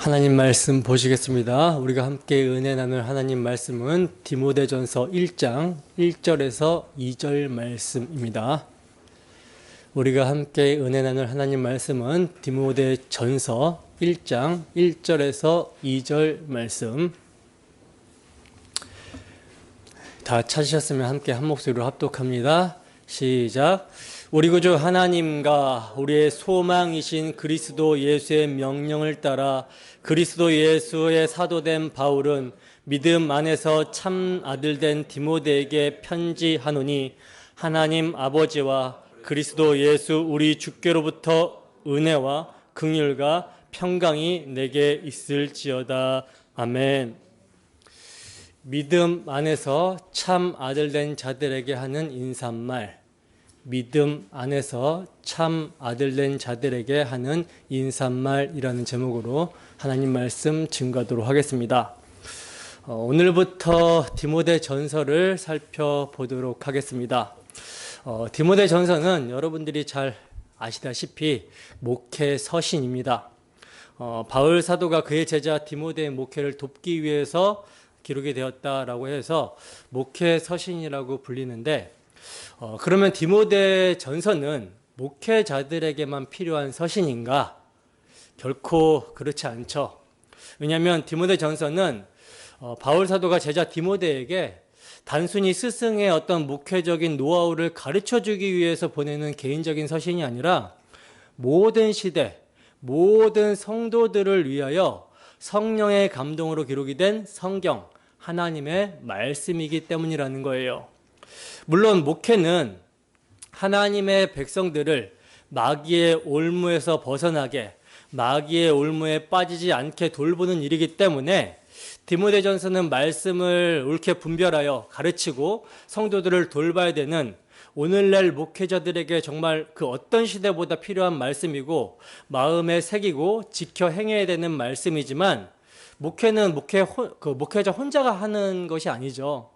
하나님 말씀 보시겠습니다. 우리가 함께 은혜 나눌 하나님 말씀은 디모데전서 1장 1절에서 2절 말씀입니다. 우리가 함께 은혜 나눌 하나님 말씀은 디모데전서 1장 1절에서 2절 말씀. 다 찾으셨으면 함께 한 목소리로 합독합니다. 시작. 우리 구주 하나님과 우리의 소망이신 그리스도 예수의 명령을 따라 그리스도 예수의 사도된 바울은 믿음 안에서 참 아들된 디모데에게 편지하노니 하나님 아버지와 그리스도 예수 우리 주께로부터 은혜와 긍휼과 평강이 내게 있을지어다. 아멘. 믿음 안에서 참 아들된 자들에게 하는 인사말. 믿음 안에서 참 아들된 자들에게 하는 인사말이라는 제목으로 하나님 말씀 증거하도록 하겠습니다. 오늘부터 디모데 전서를 살펴보도록 하겠습니다. 디모데 전서는 여러분들이 잘 아시다시피 목회 서신입니다. 바울 사도가 그의 제자 디모데의 목회를 돕기 위해서 기록이 되었다라고 해서 목회 서신이라고 불리는데, 그러면 디모데 전서는 목회자들에게만 필요한 서신인가? 결코 그렇지 않죠. 왜냐하면 디모데 전서는 바울 사도가 제자 디모데에게 단순히 스승의 어떤 목회적인 노하우를 가르쳐 주기 위해서 보내는 개인적인 서신이 아니라 모든 시대, 모든 성도들을 위하여 성령의 감동으로 기록이 된 성경, 하나님의 말씀이기 때문이라는 거예요. 물론 목회는 하나님의 백성들을 마귀의 올무에서 벗어나게, 마귀의 올무에 빠지지 않게 돌보는 일이기 때문에 디모데전서는 말씀을 옳게 분별하여 가르치고 성도들을 돌봐야 되는 오늘날 목회자들에게 정말 그 어떤 시대보다 필요한 말씀이고 마음에 새기고 지켜 행해야 되는 말씀이지만, 목회는 목회자 혼자가 하는 것이 아니죠.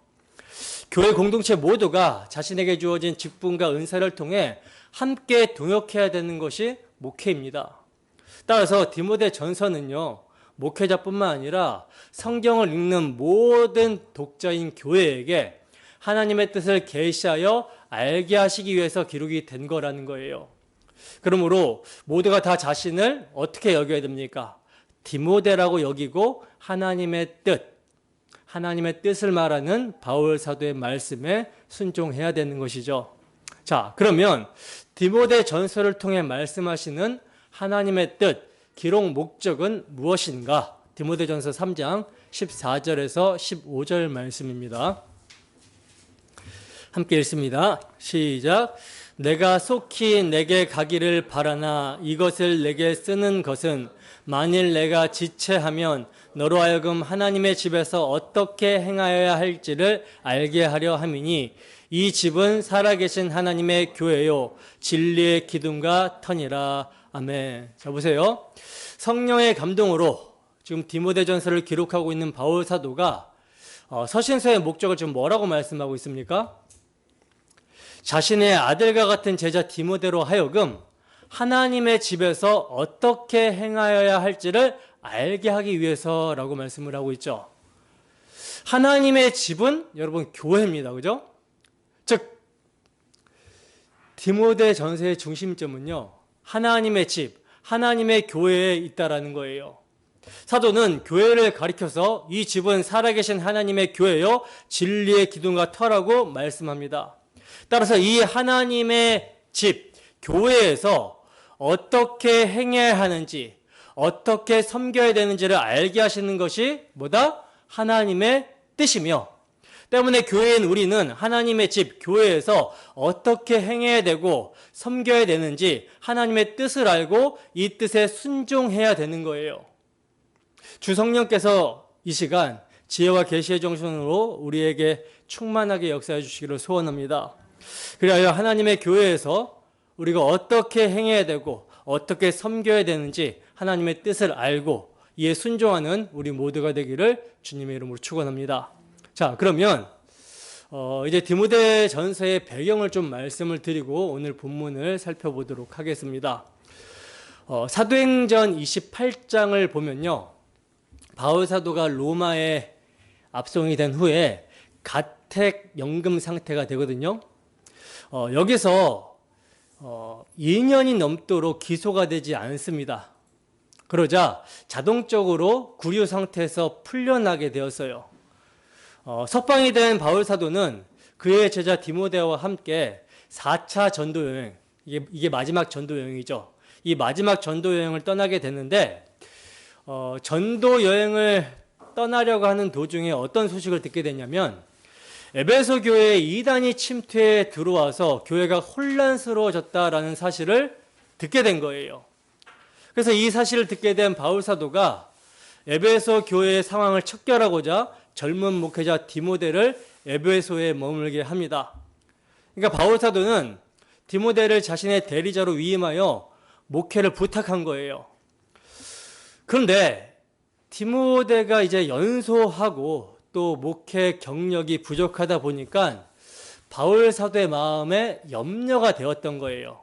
교회 공동체 모두가 자신에게 주어진 직분과 은사를 통해 함께 동역해야 되는 것이 목회입니다. 따라서 디모데 전서는요, 목회자뿐만 아니라 성경을 읽는 모든 독자인 교회에게 하나님의 뜻을 계시하여 알게 하시기 위해서 기록이 된 거라는 거예요. 그러므로 모두가 다 자신을 어떻게 여겨야 됩니까? 디모데라고 여기고 하나님의 뜻을 말하는 바울 사도의 말씀에 순종해야 되는 것이죠. 자, 그러면 디모데 전서를 통해 말씀하시는 하나님의 뜻, 기록 목적은 무엇인가? 디모데 전서 3장 14절에서 15절 말씀입니다. 함께 읽습니다. 시작. 내가 속히 내게 가기를 바라나 이것을 내게 쓰는 것은 만일 내가 지체하면 너로 하여금 하나님의 집에서 어떻게 행하여야 할지를 알게 하려 함이니 이 집은 살아계신 하나님의 교회요 진리의 기둥과 터니라. 아멘. 자, 보세요. 성령의 감동으로 지금 디모데전서를 기록하고 있는 바울 사도가 서신서의 목적을 지금 뭐라고 말씀하고 있습니까? 자신의 아들과 같은 제자 디모데로 하여금 하나님의 집에서 어떻게 행하여야 할지를 알게 하기 위해서라고 말씀을 하고 있죠. 하나님의 집은 여러분 교회입니다. 그죠? 즉 디모데 전서의 중심점은요, 하나님의 집, 하나님의 교회에 있다라는 거예요. 사도는 교회를 가리켜서 이 집은 살아계신 하나님의 교회요 진리의 기둥과 터라고 말씀합니다. 따라서 이 하나님의 집, 교회에서 어떻게 행해야 하는지, 어떻게 섬겨야 되는지를 알게 하시는 것이 뭐다? 하나님의 뜻이며, 때문에 교회인 우리는 하나님의 집, 교회에서 어떻게 행해야 되고 섬겨야 되는지 하나님의 뜻을 알고 이 뜻에 순종해야 되는 거예요. 주 성령께서 이 시간 지혜와 계시의 정신으로 우리에게 충만하게 역사해 주시기를 소원합니다. 그리하여 하나님의 교회에서 우리가 어떻게 행해야 되고 어떻게 섬겨야 되는지 하나님의 뜻을 알고 이에 순종하는 우리 모두가 되기를 주님의 이름으로 축원합니다. 자, 그러면 이제 디모데 전서의 배경을 좀 말씀을 드리고 오늘 본문을 살펴보도록 하겠습니다. 사도행전 28장을 보면요, 바울 사도가 로마에 압송이 된 후에 가택 연금 상태가 되거든요. 여기서 2년이 넘도록 기소가 되지 않습니다. 그러자 자동적으로 구류 상태에서 풀려나게 되었어요. 석방이 된 바울 사도는 그의 제자 디모데와 함께 4차 전도 여행, 이게 마지막 전도 여행이죠. 이 마지막 전도 여행을 떠나게 되는데 전도 여행을 떠나려고 하는 도중에 어떤 소식을 듣게 되냐면 에베소 교회에 이단이 침투해 들어와서 교회가 혼란스러워졌다라는 사실을 듣게 된 거예요. 그래서 이 사실을 듣게 된 바울 사도가 에베소 교회의 상황을 척결하고자 젊은 목회자 디모데를 에베소에 머물게 합니다. 그러니까 바울 사도는 디모데를 자신의 대리자로 위임하여 목회를 부탁한 거예요. 그런데 디모데가 이제 연소하고 또 목회 경력이 부족하다 보니까 바울 사도의 마음에 염려가 되었던 거예요.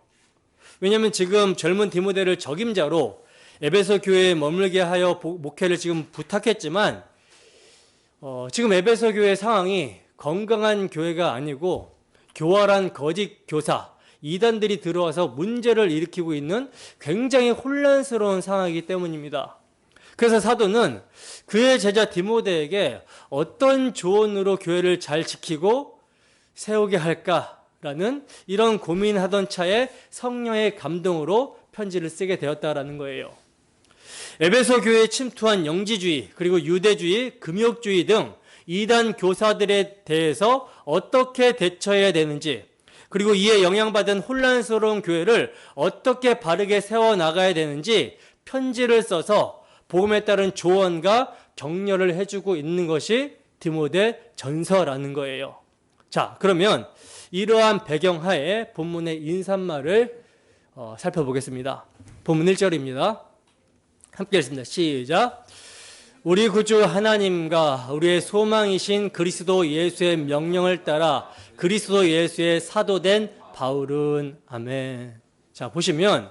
왜냐하면 지금 젊은 디모데를 적임자로 에베소 교회에 머물게 하여 목회를 지금 부탁했지만 지금 에베소 교회 상황이 건강한 교회가 아니고 교활한 거짓 교사, 이단들이 들어와서 문제를 일으키고 있는 굉장히 혼란스러운 상황이기 때문입니다. 그래서 사도는 그의 제자 디모데에게 어떤 조언으로 교회를 잘 지키고 세우게 할까라는 이런 고민하던 차에 성령의 감동으로 편지를 쓰게 되었다라는 거예요. 에베소 교회에 침투한 영지주의, 그리고 유대주의, 금욕주의 등 이단 교사들에 대해서 어떻게 대처해야 되는지, 그리고 이에 영향받은 혼란스러운 교회를 어떻게 바르게 세워나가야 되는지 편지를 써서 복음에 따른 조언과 격려를 해주고 있는 것이 디모데 전서라는 거예요. 자, 그러면 이러한 배경하에 본문의 인사말을 살펴보겠습니다. 본문 1절입니다. 함께 읽습니다. 시작. 우리 구주 하나님과 우리의 소망이신 그리스도 예수의 명령을 따라 그리스도 예수의 사도된 바울은 아멘. 자, 보시면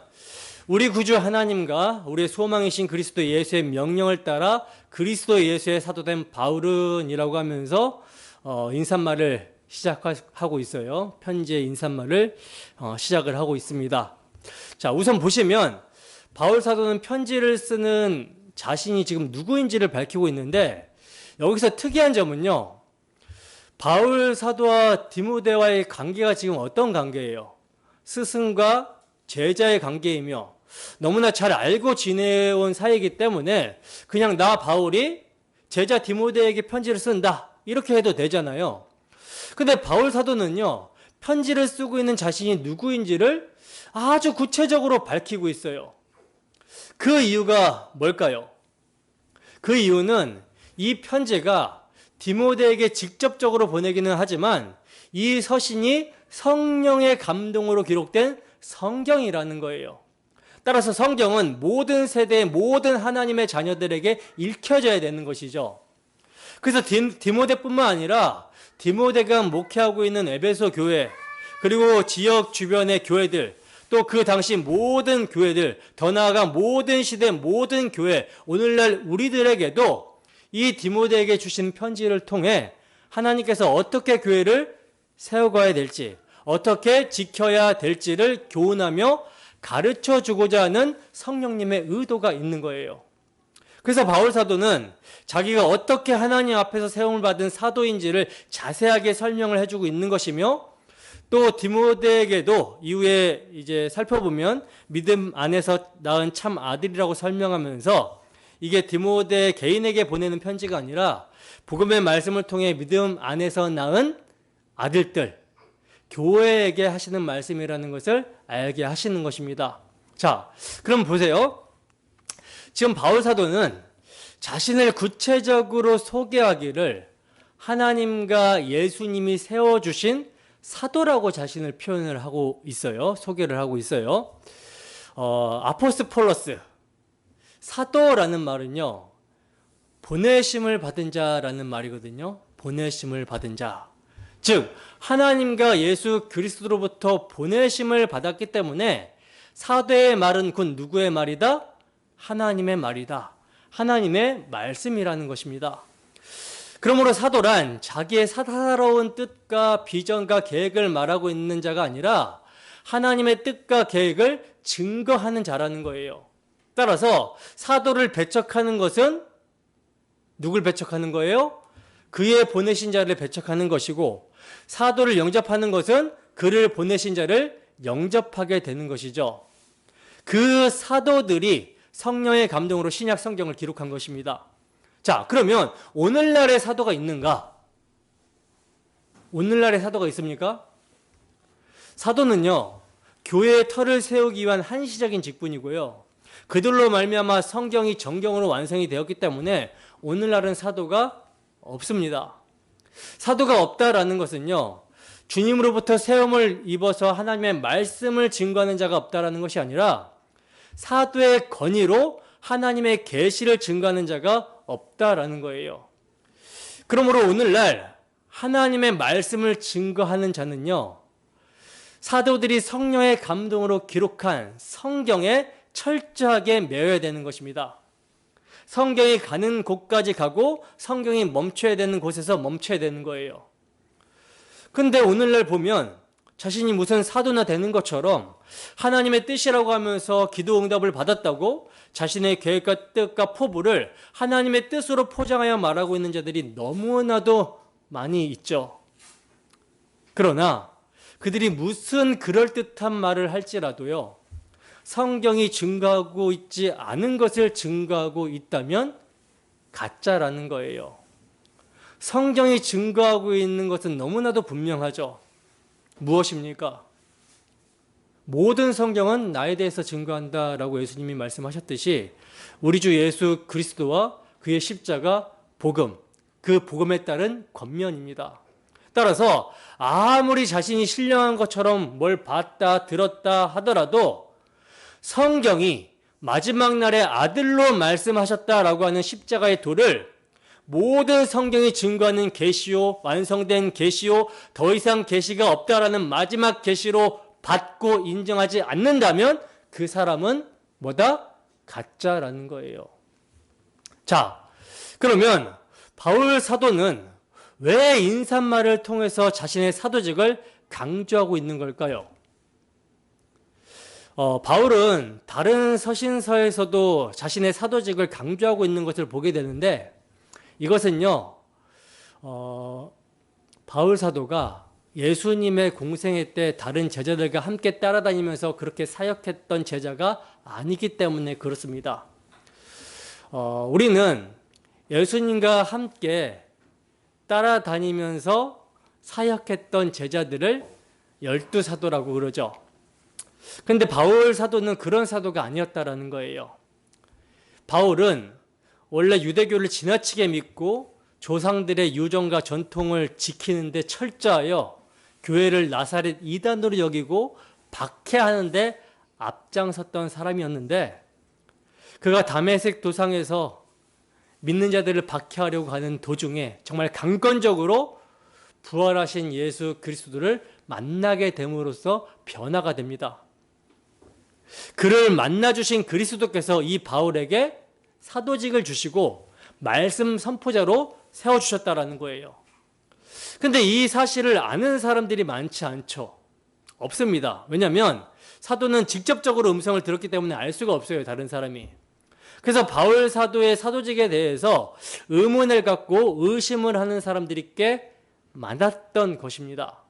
우리 구주 하나님과 우리의 소망이신 그리스도 예수의 명령을 따라 그리스도 예수의 사도된 바울은 이라고 하면서 인사말을 시작하고 있어요. 편지의 인사말을 시작을 하고 있습니다. 자, 우선 보시면 바울 사도는 편지를 쓰는 자신이 지금 누구인지를 밝히고 있는데 여기서 특이한 점은요. 바울 사도와 디모데와의 관계가 지금 어떤 관계예요? 스승과 제자의 관계이며 너무나 잘 알고 지내온 사이이기 때문에 그냥 나 바울이 제자 디모데에게 편지를 쓴다 이렇게 해도 되잖아요. 근데 바울 사도는요. 편지를 쓰고 있는 자신이 누구인지를 아주 구체적으로 밝히고 있어요. 그 이유가 뭘까요? 그 이유는 이 편지가 디모데에게 직접적으로 보내기는 하지만 이 서신이 성령의 감동으로 기록된 성경이라는 거예요. 따라서 성경은 모든 세대의 모든 하나님의 자녀들에게 읽혀져야 되는 것이죠. 그래서 디모데뿐만 아니라 디모데가 목회하고 있는 에베소 교회, 그리고 지역 주변의 교회들, 또 그 당시 모든 교회들, 더 나아가 모든 시대 모든 교회, 오늘날 우리들에게도 이 디모데에게 주신 편지를 통해 하나님께서 어떻게 교회를 세워가야 될지, 어떻게 지켜야 될지를 교훈하며 가르쳐 주고자 하는 성령님의 의도가 있는 거예요. 그래서 바울 사도는 자기가 어떻게 하나님 앞에서 세움을 받은 사도인지를 자세하게 설명을 해주고 있는 것이며, 또 디모데에게도 이후에 이제 살펴보면 믿음 안에서 낳은 참 아들이라고 설명하면서 이게 디모데 개인에게 보내는 편지가 아니라 복음의 말씀을 통해 믿음 안에서 낳은 아들들, 교회에게 하시는 말씀이라는 것을 알게 하시는 것입니다. 자, 그럼 보세요. 지금 바울 사도는 자신을 구체적으로 소개하기를 하나님과 예수님이 세워주신 사도라고 자신을 표현을 하고 있어요. 소개를 하고 있어요. 아포스폴로스, 사도라는 말은요, 보내심을 받은 자라는 말이거든요. 보내심을 받은 자. 즉 하나님과 예수 그리스도로부터 보내심을 받았기 때문에 사도의 말은 곧 누구의 말이다? 하나님의 말이다. 하나님의 말씀이라는 것입니다. 그러므로 사도란 자기의 사사로운 뜻과 비전과 계획을 말하고 있는 자가 아니라 하나님의 뜻과 계획을 증거하는 자라는 거예요. 따라서 사도를 배척하는 것은 누굴 배척하는 거예요? 그의 보내신 자를 배척하는 것이고, 사도를 영접하는 것은 그를 보내신 자를 영접하게 되는 것이죠. 그 사도들이 성령의 감동으로 신약 성경을 기록한 것입니다. 자, 그러면 오늘날의 사도가 있는가? 오늘날의 사도가 있습니까? 사도는요, 교회의 터를 세우기 위한 한시적인 직분이고요. 그들로 말미암아 성경이 정경으로 완성이 되었기 때문에 오늘날은 사도가 없습니다. 사도가 없다라는 것은요, 주님으로부터 세움을 입어서 하나님의 말씀을 증거하는 자가 없다라는 것이 아니라 사도의 권위로 하나님의 계시를 증거하는 자가 없다라는 거예요. 그러므로 오늘날 하나님의 말씀을 증거하는 자는요, 사도들이 성령의 감동으로 기록한 성경에 철저하게 매여야 되는 것입니다. 성경이 가는 곳까지 가고 성경이 멈춰야 되는 곳에서 멈춰야 되는 거예요. 근데 오늘날 보면 자신이 무슨 사도나 되는 것처럼 하나님의 뜻이라고 하면서 기도 응답을 받았다고 자신의 계획과 뜻과 포부를 하나님의 뜻으로 포장하여 말하고 있는 자들이 너무나도 많이 있죠. 그러나 그들이 무슨 그럴듯한 말을 할지라도요, 성경이 증거하고 있지 않은 것을 증거하고 있다면 가짜라는 거예요. 성경이 증거하고 있는 것은 너무나도 분명하죠. 무엇입니까? 모든 성경은 나에 대해서 증거한다라고 예수님이 말씀하셨듯이 우리 주 예수 그리스도와 그의 십자가, 복음, 그 복음에 따른 권면입니다. 따라서 아무리 자신이 신령한 것처럼 뭘 봤다 들었다 하더라도 성경이 마지막 날에 아들로 말씀하셨다라고 하는 십자가의 도를 모든 성경이 증거하는 계시요, 완성된 계시요, 더 이상 계시가 없다라는 마지막 계시로 받고 인정하지 않는다면 그 사람은 뭐다? 가짜라는 거예요. 자, 그러면 바울 사도는 왜 인사말을 통해서 자신의 사도직을 강조하고 있는 걸까요? 바울은 다른 서신서에서도 자신의 사도직을 강조하고 있는 것을 보게 되는데, 이것은요, 바울 사도가 예수님의 공생애 때 다른 제자들과 함께 따라다니면서 그렇게 사역했던 제자가 아니기 때문에 그렇습니다. 우리는 예수님과 함께 따라다니면서 사역했던 제자들을 12사도라고 그러죠. 근데 바울 사도는 그런 사도가 아니었다라는 거예요. 바울은 원래 유대교를 지나치게 믿고 조상들의 유전과 전통을 지키는데 철저하여 교회를 나사렛 이단으로 여기고 박해하는데 앞장섰던 사람이었는데, 그가 다메섹 도상에서 믿는 자들을 박해하려고 하는 도중에 정말 강권적으로 부활하신 예수 그리스도를 만나게 됨으로써 변화가 됩니다. 그를 만나주신 그리스도께서 이 바울에게 사도직을 주시고 말씀 선포자로 세워주셨다라는 거예요. 근데 이 사실을 아는 사람들이 많지 않죠. 없습니다. 왜냐하면 사도는 직접적으로 음성을 들었기 때문에 알 수가 없어요, 다른 사람이. 그래서 바울 사도의 사도직에 대해서 의문을 갖고 의심을 하는 사람들이 꽤 많았던 것입니다.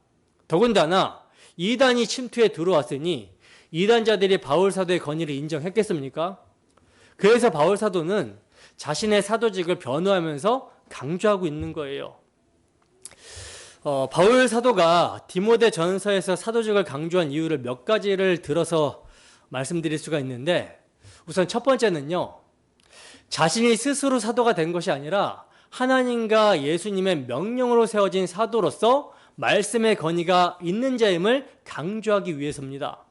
더군다나 이단이 침투해 들어왔으니 이단자들이 바울 사도의 권위를 인정했겠습니까? 그래서 바울 사도는 자신의 사도직을 변호하면서 강조하고 있는 거예요. 바울 사도가 디모데 전서에서 사도직을 강조한 이유를 몇 가지를 들어서 말씀드릴 수가 있는데, 우선 첫 번째는요, 자신이 스스로 사도가 된 것이 아니라 하나님과 예수님의 명령으로 세워진 사도로서 말씀의 권위가 있는 자임을 강조하기 위해서입니다.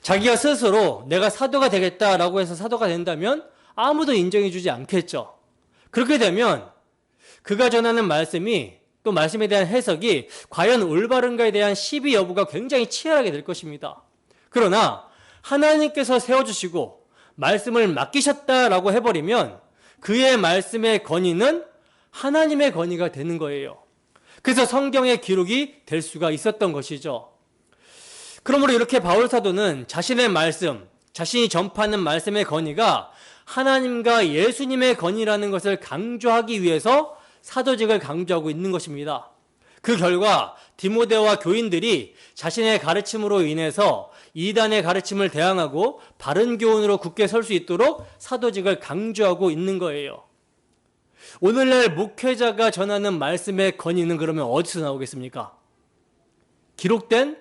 자기가 스스로 내가 사도가 되겠다라고 해서 사도가 된다면 아무도 인정해 주지 않겠죠. 그렇게 되면 그가 전하는 말씀이, 또 말씀에 대한 해석이 과연 올바른가에 대한 시비 여부가 굉장히 치열하게 될 것입니다. 그러나 하나님께서 세워주시고 말씀을 맡기셨다라고 해버리면 그의 말씀의 권위는 하나님의 권위가 되는 거예요. 그래서 성경의 기록이 될 수가 있었던 것이죠. 그러므로 이렇게 바울 사도는 자신의 말씀, 자신이 전파하는 말씀의 권위가 하나님과 예수님의 권위라는 것을 강조하기 위해서 사도직을 강조하고 있는 것입니다. 그 결과 디모데와 교인들이 자신의 가르침으로 인해서 이단의 가르침을 대항하고 바른 교훈으로 굳게 설 수 있도록 사도직을 강조하고 있는 거예요. 오늘날 목회자가 전하는 말씀의 권위는 그러면 어디서 나오겠습니까? 기록된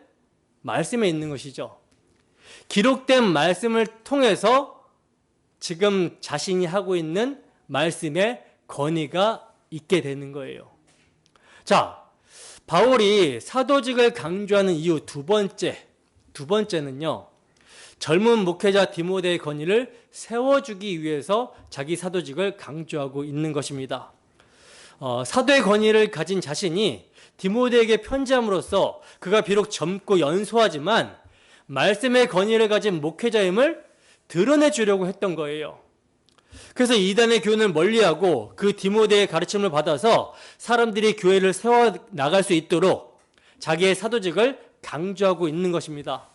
말씀에 있는 것이죠. 기록된 말씀을 통해서 지금 자신이 하고 있는 말씀의 권위가 있게 되는 거예요. 자, 바울이 사도직을 강조하는 이유 두 번째는요. 젊은 목회자 디모데의 권위를 세워주기 위해서 자기 사도직을 강조하고 있는 것입니다. 사도의 권위를 가진 자신이 디모데에게 편지함으로써 그가 비록 젊고 연소하지만 말씀의 권위를 가진 목회자임을 드러내주려고 했던 거예요. 그래서 이단의 교훈을 멀리하고 그 디모데의 가르침을 받아서 사람들이 교회를 세워나갈 수 있도록 자기의 사도직을 강조하고 있는 것입니다.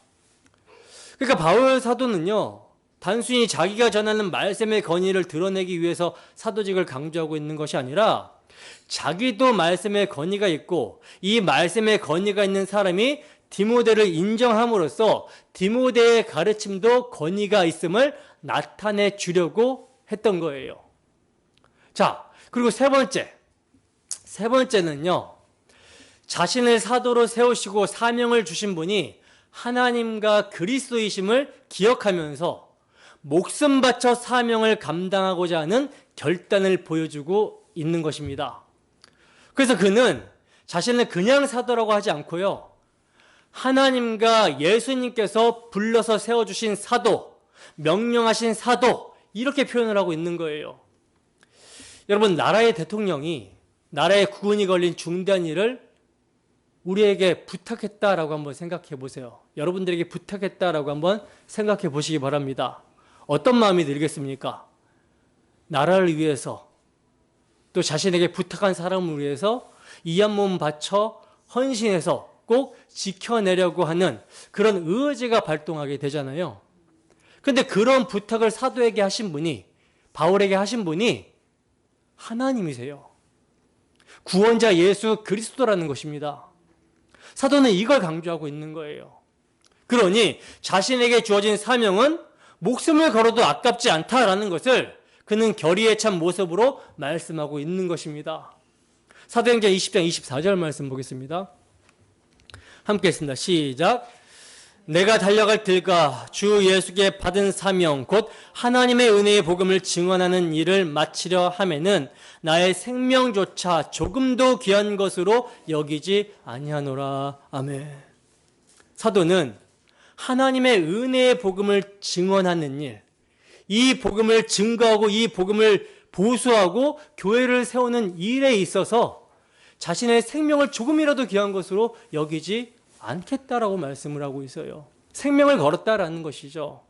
그러니까 바울 사도는요, 단순히 자기가 전하는 말씀의 권위를 드러내기 위해서 사도직을 강조하고 있는 것이 아니라 자기도 말씀의 권위가 있고 이 말씀의 권위가 있는 사람이 디모데를 인정함으로써 디모데의 가르침도 권위가 있음을 나타내 주려고 했던 거예요. 자, 그리고 세 번째는요, 자신을 사도로 세우시고 사명을 주신 분이 하나님과 그리스도이심을 기억하면서 목숨 바쳐 사명을 감당하고자 하는 결단을 보여주고 있는 것입니다. 그래서 그는 자신을 그냥 사도라고 하지 않고요, 하나님과 예수님께서 불러서 세워주신 사도, 명령하신 사도, 이렇게 표현을 하고 있는 거예요. 여러분, 나라의 대통령이 나라의 구원이 걸린 중대한 일을 우리에게 부탁했다라고 한번 생각해 보세요. 여러분들에게 부탁했다라고 한번 생각해 보시기 바랍니다. 어떤 마음이 들겠습니까? 나라를 위해서, 또 자신에게 부탁한 사람을 위해서 이 한 몸 바쳐 헌신해서 꼭 지켜내려고 하는 그런 의지가 발동하게 되잖아요. 그런데 그런 부탁을 사도에게 하신 분이, 바울에게 하신 분이 하나님이세요. 구원자 예수 그리스도라는 것입니다. 사도는 이걸 강조하고 있는 거예요. 그러니 자신에게 주어진 사명은 목숨을 걸어도 아깝지 않다라는 것을 그는 결의에 찬 모습으로 말씀하고 있는 것입니다. 사도행전 20장 24절 말씀 보겠습니다. 함께 했습니다. 시작. 내가 달려갈 길과 주 예수께 받은 사명 곧 하나님의 은혜의 복음을 증언하는 일을 마치려 하면은 나의 생명조차 조금도 귀한 것으로 여기지 아니하노라. 아멘. 사도는 하나님의 은혜의 복음을 증언하는 일, 이 복음을 증거하고 이 복음을 보수하고 교회를 세우는 일에 있어서 자신의 생명을 조금이라도 귀한 것으로 여기지 않겠다라고 말씀을 하고 있어요. 생명을 걸었다라는 것이죠.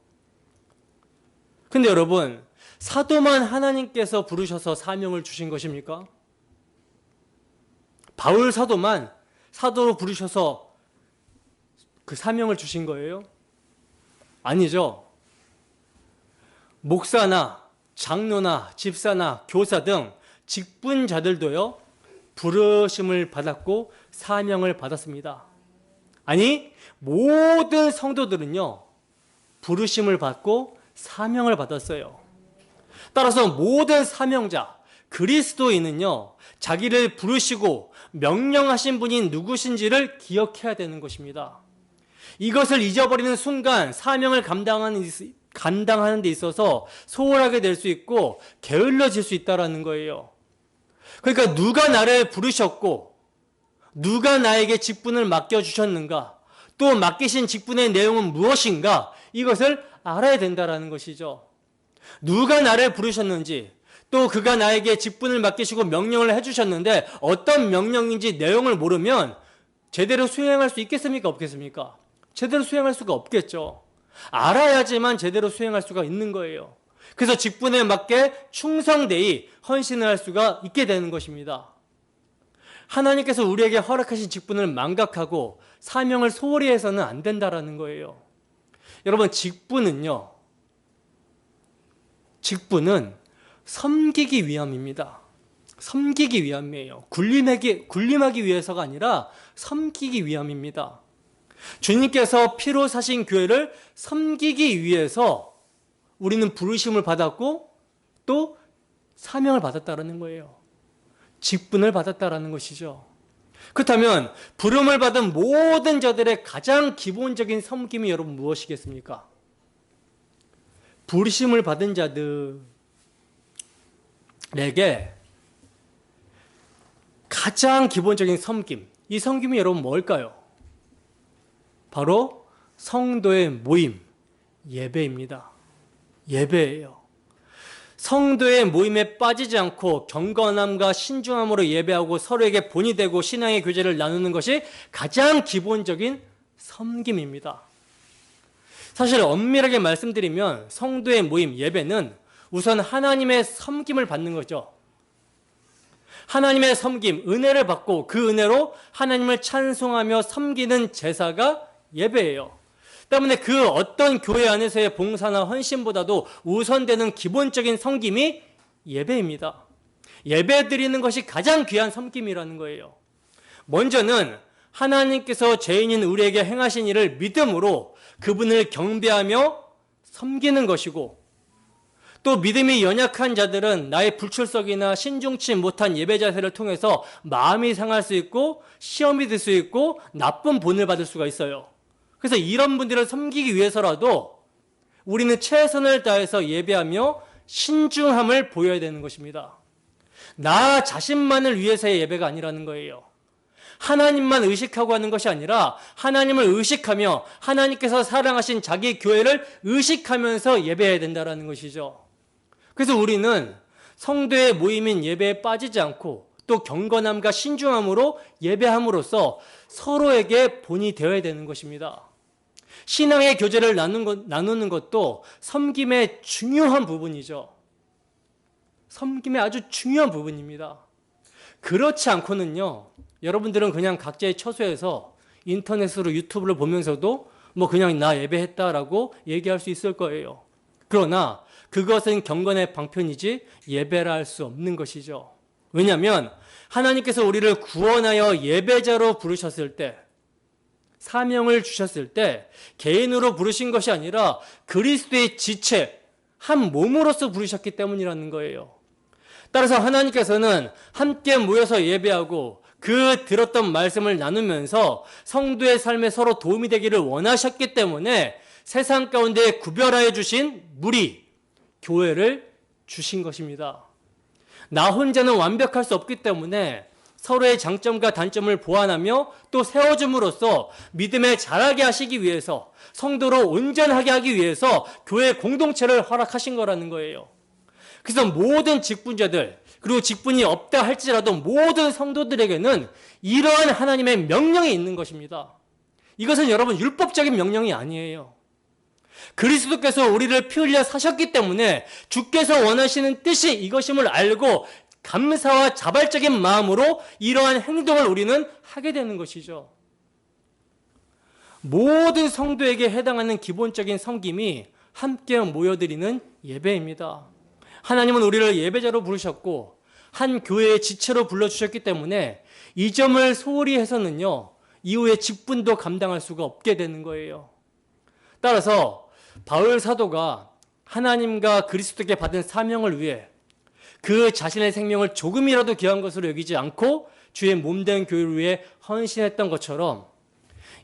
근데 여러분, 사도만 하나님께서 부르셔서 사명을 주신 것입니까? 바울 사도만 사도로 부르셔서 그 사명을 주신 거예요? 아니죠. 목사나 장로나 집사나 교사 등 직분자들도요, 부르심을 받았고 사명을 받았습니다. 아니, 모든 성도들은요, 부르심을 받고 사명을 받았어요. 따라서 모든 사명자, 그리스도인은요, 자기를 부르시고 명령하신 분이 누구신지를 기억해야 되는 것입니다. 이것을 잊어버리는 순간 사명을 감당하는 데 있어서 소홀하게 될 수 있고 게을러질 수 있다는 거예요. 그러니까 누가 나를 부르셨고 누가 나에게 직분을 맡겨주셨는가, 또 맡기신 직분의 내용은 무엇인가, 이것을 알아야 된다는 것이죠. 누가 나를 부르셨는지, 또 그가 나에게 직분을 맡기시고 명령을 해주셨는데 어떤 명령인지 내용을 모르면 제대로 수행할 수 있겠습니까? 없겠습니까? 제대로 수행할 수가 없겠죠. 알아야지만 제대로 수행할 수가 있는 거예요. 그래서 직분에 맞게 충성되이 헌신을 할 수가 있게 되는 것입니다. 하나님께서 우리에게 허락하신 직분을 망각하고 사명을 소홀히 해서는 안 된다라는 거예요. 여러분, 직분은 섬기기 위함입니다. 섬기기 위함이에요. 군림하기 위해서가 아니라 섬기기 위함입니다. 주님께서 피로 사신 교회를 섬기기 위해서 우리는 부르심을 받았고 또 사명을 받았다라는 거예요. 직분을 받았다라는 것이죠. 그렇다면 부름을 받은 모든 자들의 가장 기본적인 섬김이 여러분 무엇이겠습니까? 부르심을 받은 자들에게 가장 기본적인 섬김, 이 섬김이 여러분 뭘까요? 바로 성도의 모임, 예배입니다. 예배예요. 성도의 모임에 빠지지 않고 경건함과 신중함으로 예배하고 서로에게 본이 되고 신앙의 교제를 나누는 것이 가장 기본적인 섬김입니다. 사실 엄밀하게 말씀드리면 성도의 모임, 예배는 우선 하나님의 섬김을 받는 거죠. 하나님의 섬김, 은혜를 받고 그 은혜로 하나님을 찬송하며 섬기는 제사가 예배예요. 때문에 그 어떤 교회 안에서의 봉사나 헌신보다도 우선되는 기본적인 섬김이 예배입니다. 예배 드리는 것이 가장 귀한 섬김이라는 거예요. 먼저는 하나님께서 죄인인 우리에게 행하신 일을 믿음으로 그분을 경배하며 섬기는 것이고, 또 믿음이 연약한 자들은 나의 불출석이나 신중치 못한 예배 자세를 통해서 마음이 상할 수 있고 시험이 들 수 있고 나쁜 본을 받을 수가 있어요. 그래서 이런 분들을 섬기기 위해서라도 우리는 최선을 다해서 예배하며 신중함을 보여야 되는 것입니다. 나 자신만을 위해서의 예배가 아니라는 거예요. 하나님만 의식하고 하는 것이 아니라 하나님을 의식하며 하나님께서 사랑하신 자기 교회를 의식하면서 예배해야 된다는 것이죠. 그래서 우리는 성도의 모임인 예배에 빠지지 않고 또 경건함과 신중함으로 예배함으로써 서로에게 본이 되어야 되는 것입니다. 신앙의 교제를 나누는 것도 섬김의 중요한 부분이죠. 섬김의 아주 중요한 부분입니다. 그렇지 않고는요, 여러분들은 그냥 각자의 처소에서 인터넷으로 유튜브를 보면서도 뭐 그냥 나 예배했다라고 얘기할 수 있을 거예요. 그러나 그것은 경건의 방편이지 예배라 할 수 없는 것이죠. 왜냐하면 하나님께서 우리를 구원하여 예배자로 부르셨을 때, 사명을 주셨을 때 개인으로 부르신 것이 아니라 그리스도의 지체, 한 몸으로서 부르셨기 때문이라는 거예요. 따라서 하나님께서는 함께 모여서 예배하고 그 들었던 말씀을 나누면서 성도의 삶에 서로 도움이 되기를 원하셨기 때문에 세상 가운데 구별하여 주신 무리, 교회를 주신 것입니다. 나 혼자는 완벽할 수 없기 때문에 서로의 장점과 단점을 보완하며 또 세워줌으로써 믿음에 자라게 하시기 위해서, 성도로 온전하게 하기 위해서 교회 공동체를 허락하신 거라는 거예요. 그래서 모든 직분자들, 그리고 직분이 없다 할지라도 모든 성도들에게는 이러한 하나님의 명령이 있는 것입니다. 이것은 여러분 율법적인 명령이 아니에요. 그리스도께서 우리를 피 흘려 사셨기 때문에 주께서 원하시는 뜻이 이것임을 알고 감사와 자발적인 마음으로 이러한 행동을 우리는 하게 되는 것이죠. 모든 성도에게 해당하는 기본적인 섬김이 함께 모여드리는 예배입니다. 하나님은 우리를 예배자로 부르셨고 한 교회의 지체로 불러주셨기 때문에 이 점을 소홀히 해서는요, 이후에 직분도 감당할 수가 없게 되는 거예요. 따라서 바울 사도가 하나님과 그리스도께 받은 사명을 위해 그 자신의 생명을 조금이라도 귀한 것으로 여기지 않고 주의 몸된 교회를 위해 헌신했던 것처럼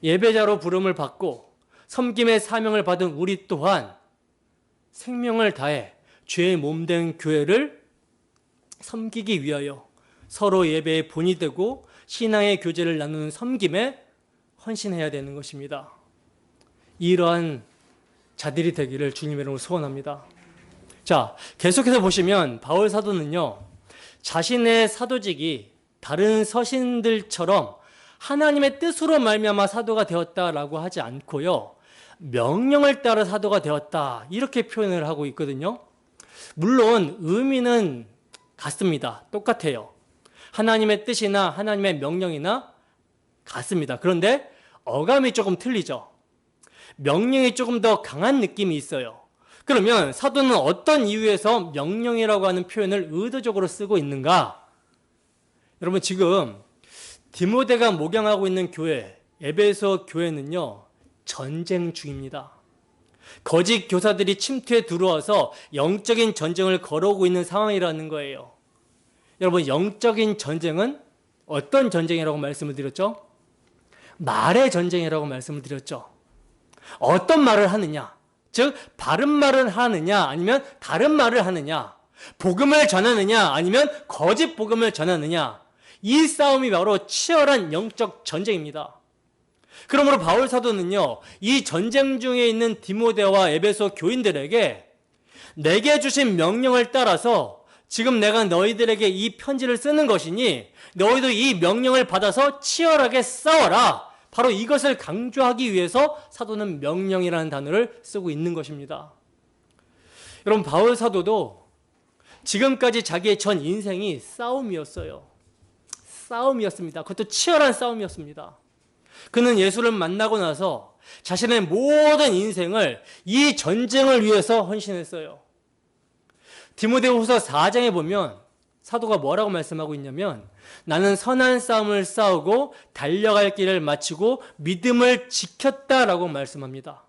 예배자로 부름을 받고 섬김의 사명을 받은 우리 또한 생명을 다해 주의 몸된 교회를 섬기기 위하여 서로 예배의 본이 되고 신앙의 교제를 나누는 섬김에 헌신해야 되는 것입니다. 이러한 자들이 되기를 주님의 이름으로 소원합니다. 자, 계속해서 보시면 바울 사도는요, 자신의 사도직이 다른 서신들처럼 하나님의 뜻으로 말미암아 사도가 되었다라고 하지 않고요, 명령을 따라 사도가 되었다 이렇게 표현을 하고 있거든요. 물론 의미는 같습니다. 똑같아요. 하나님의 뜻이나 하나님의 명령이나 같습니다. 그런데 어감이 조금 틀리죠. 명령이 조금 더 강한 느낌이 있어요. 그러면 사도는 어떤 이유에서 명령이라고 하는 표현을 의도적으로 쓰고 있는가? 여러분, 지금 디모데가 목양하고 있는 교회, 에베소 교회는요, 전쟁 중입니다. 거짓 교사들이 침투해 들어와서 영적인 전쟁을 걸어오고 있는 상황이라는 거예요. 여러분, 영적인 전쟁은 어떤 전쟁이라고 말씀을 드렸죠? 말의 전쟁이라고 말씀을 드렸죠. 어떤 말을 하느냐? 즉, 바른 말을 하느냐, 아니면 다른 말을 하느냐? 복음을 전하느냐, 아니면 거짓 복음을 전하느냐? 이 싸움이 바로 치열한 영적 전쟁입니다. 그러므로 바울 사도는요, 이 전쟁 중에 있는 디모데와 에베소 교인들에게 내게 주신 명령을 따라서 지금 내가 너희들에게 이 편지를 쓰는 것이니 너희도 이 명령을 받아서 치열하게 싸워라. 바로 이것을 강조하기 위해서 사도는 명령이라는 단어를 쓰고 있는 것입니다. 여러분, 바울 사도도 지금까지 자기의 전 인생이 싸움이었어요. 싸움이었습니다. 그것도 치열한 싸움이었습니다. 그는 예수를 만나고 나서 자신의 모든 인생을 이 전쟁을 위해서 헌신했어요. 디모데후서 4장에 보면 사도가 뭐라고 말씀하고 있냐면, 나는 선한 싸움을 싸우고 달려갈 길을 마치고 믿음을 지켰다라고 말씀합니다.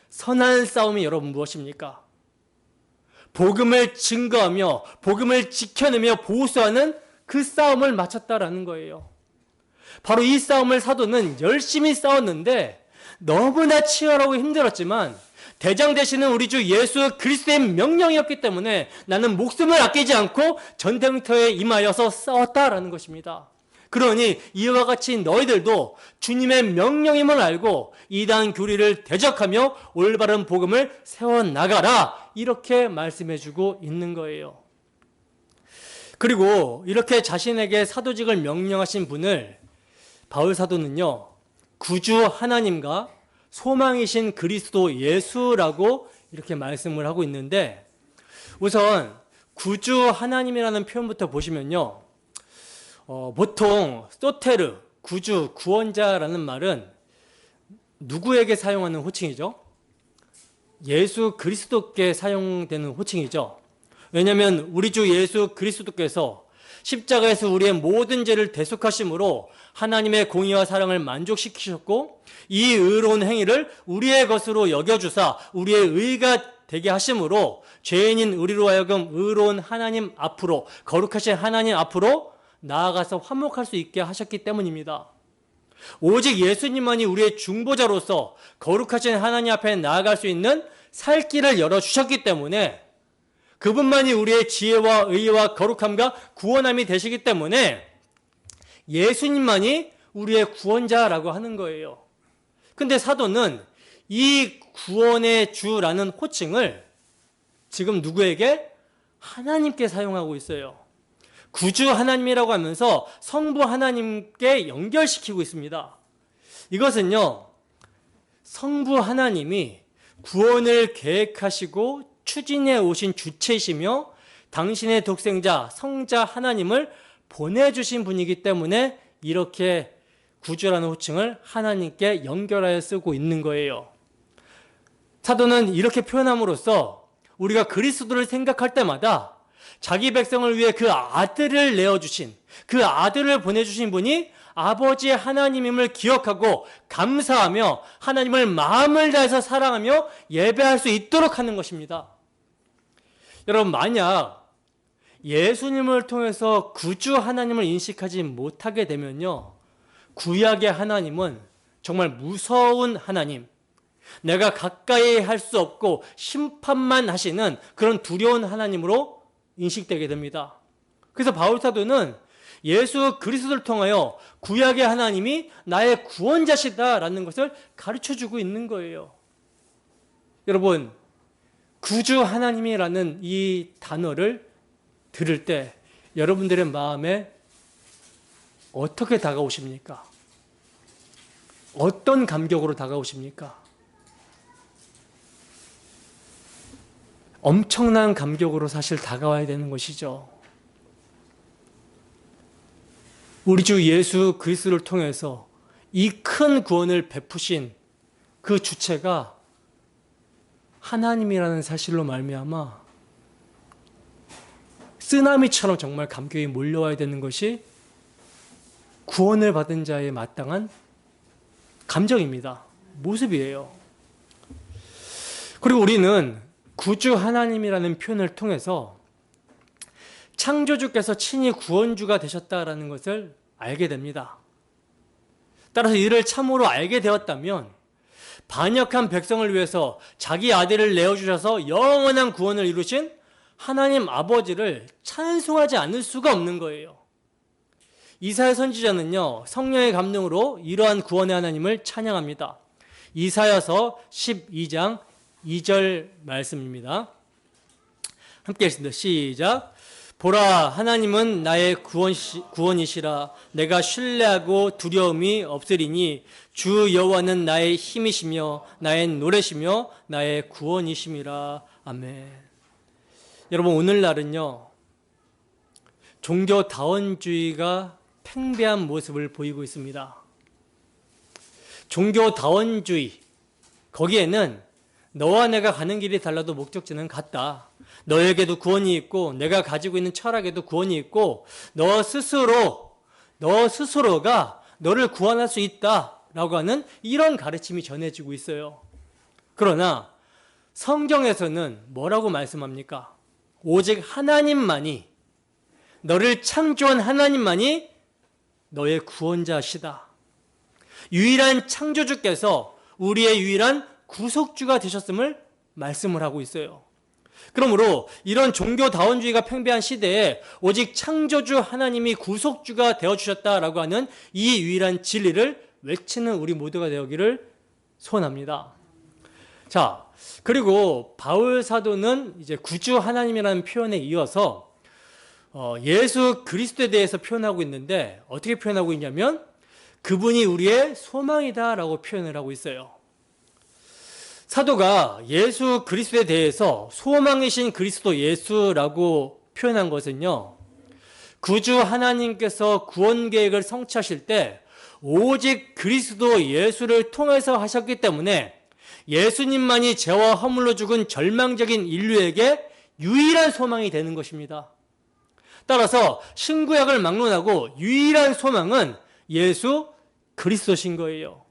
선한 싸움이 여러분 무엇입니까? 복음을 증거하며 복음을 지켜내며 보수하는 그 싸움을 마쳤다라는 거예요. 바로 이 싸움을 사도는 열심히 싸웠는데 너무나 치열하고 힘들었지만 대장 되시는 우리 주 예수 그리스도의 명령이었기 때문에 나는 목숨을 아끼지 않고 전쟁터에 임하여서 싸웠다라는 것입니다. 그러니 이와 같이 너희들도 주님의 명령임을 알고 이단 교리를 대적하며 올바른 복음을 세워나가라, 이렇게 말씀해주고 있는 거예요. 그리고 이렇게 자신에게 사도직을 명령하신 분을 바울 사도는요, 구주 하나님과 소망이신 그리스도 예수라고 이렇게 말씀을 하고 있는데, 우선 구주 하나님이라는 표현부터 보시면요, 보통 소테르, 구주, 구원자라는 말은 누구에게 사용하는 호칭이죠? 예수 그리스도께 사용되는 호칭이죠. 왜냐하면 우리 주 예수 그리스도께서 십자가에서 우리의 모든 죄를 대속하심으로 하나님의 공의와 사랑을 만족시키셨고, 이 의로운 행위를 우리의 것으로 여겨주사 우리의 의가 되게 하심으로 죄인인 우리로 하여금 의로운 하나님 앞으로, 거룩하신 하나님 앞으로 나아가서 화목할 수 있게 하셨기 때문입니다. 오직 예수님만이 우리의 중보자로서 거룩하신 하나님 앞에 나아갈 수 있는 살 길을 열어주셨기 때문에, 그분만이 우리의 지혜와 의와 거룩함과 구원함이 되시기 때문에 예수님만이 우리의 구원자라고 하는 거예요. 근데 사도는 이 구원의 주라는 호칭을 지금 누구에게? 하나님께 사용하고 있어요. 구주 하나님이라고 하면서 성부 하나님께 연결시키고 있습니다. 이것은요, 성부 하나님이 구원을 계획하시고 추진해 오신 주체이시며 당신의 독생자 성자 하나님을 보내주신 분이기 때문에 이렇게 구주라는 호칭을 하나님께 연결하여 쓰고 있는 거예요. 사도는 이렇게 표현함으로써 우리가 그리스도를 생각할 때마다 자기 백성을 위해 그 아들을 내어주신, 그 아들을 보내주신 분이 아버지 하나님임을 기억하고 감사하며 하나님을 마음을 다해서 사랑하며 예배할 수 있도록 하는 것입니다. 여러분, 만약 예수님을 통해서 구주 하나님을 인식하지 못하게 되면요, 구약의 하나님은 정말 무서운 하나님, 내가 가까이 할 수 없고 심판만 하시는 그런 두려운 하나님으로 인식되게 됩니다. 그래서 바울 사도는 예수 그리스도를 통하여 구약의 하나님이 나의 구원자시다라는 것을 가르쳐주고 있는 거예요. 여러분, 구주 하나님이라는 이 단어를 들을 때 여러분들의 마음에 어떻게 다가오십니까? 어떤 감격으로 다가오십니까? 엄청난 감격으로 사실 다가와야 되는 것이죠. 우리 주 예수 그리스도를 통해서 이 큰 구원을 베푸신 그 주체가 하나님이라는 사실로 말미암아 쓰나미처럼 정말 감격이 몰려와야 되는 것이 구원을 받은 자의 마땅한 감정입니다. 모습이에요. 그리고 우리는 구주 하나님이라는 표현을 통해서 창조주께서 친히 구원주가 되셨다라는 것을 알게 됩니다. 따라서 이를 참으로 알게 되었다면 반역한 백성을 위해서 자기 아들을 내어주셔서 영원한 구원을 이루신 하나님 아버지를 찬송하지 않을 수가 없는 거예요. 이사야 선지자는요, 성령의 감동으로 이러한 구원의 하나님을 찬양합니다. 이사야서 12장 2절 말씀입니다. 함께 읽습니다. 시작. 보라, 하나님은 나의 구원이시라. 내가 신뢰하고 두려움이 없으리니 주 여호와는 나의 힘이시며 나의 노래시며 나의 구원이심이라. 아멘. 여러분, 오늘날은요, 종교다원주의가 팽배한 모습을 보이고 있습니다. 종교다원주의, 거기에는 너와 내가 가는 길이 달라도 목적지는 같다. 너에게도 구원이 있고 내가 가지고 있는 철학에도 구원이 있고 너 스스로가 너를 구원할 수 있다라고 하는 이런 가르침이 전해지고 있어요. 그러나 성경에서는 뭐라고 말씀합니까? 오직 하나님만이, 너를 창조한 하나님만이 너의 구원자시다. 유일한 창조주께서 우리의 유일한 구속주가 되셨음을 말씀을 하고 있어요. 그러므로 이런 종교다원주의가 팽배한 시대에 오직 창조주 하나님이 구속주가 되어주셨다라고 하는 이 유일한 진리를 외치는 우리 모두가 되기를 소원합니다. 자, 그리고 바울 사도는 이제 구주 하나님이라는 표현에 이어서 예수 그리스도에 대해서 표현하고 있는데 어떻게 표현하고 있냐면 그분이 우리의 소망이다라고 표현을 하고 있어요. 사도가 예수 그리스도에 대해서 소망이신 그리스도 예수라고 표현한 것은요, 구주 하나님께서 구원 계획을 성취하실 때 오직 그리스도 예수를 통해서 하셨기 때문에 예수님만이 죄와 허물로 죽은 절망적인 인류에게 유일한 소망이 되는 것입니다. 따라서 신구약을 막론하고 유일한 소망은 예수 그리스도신 거예요.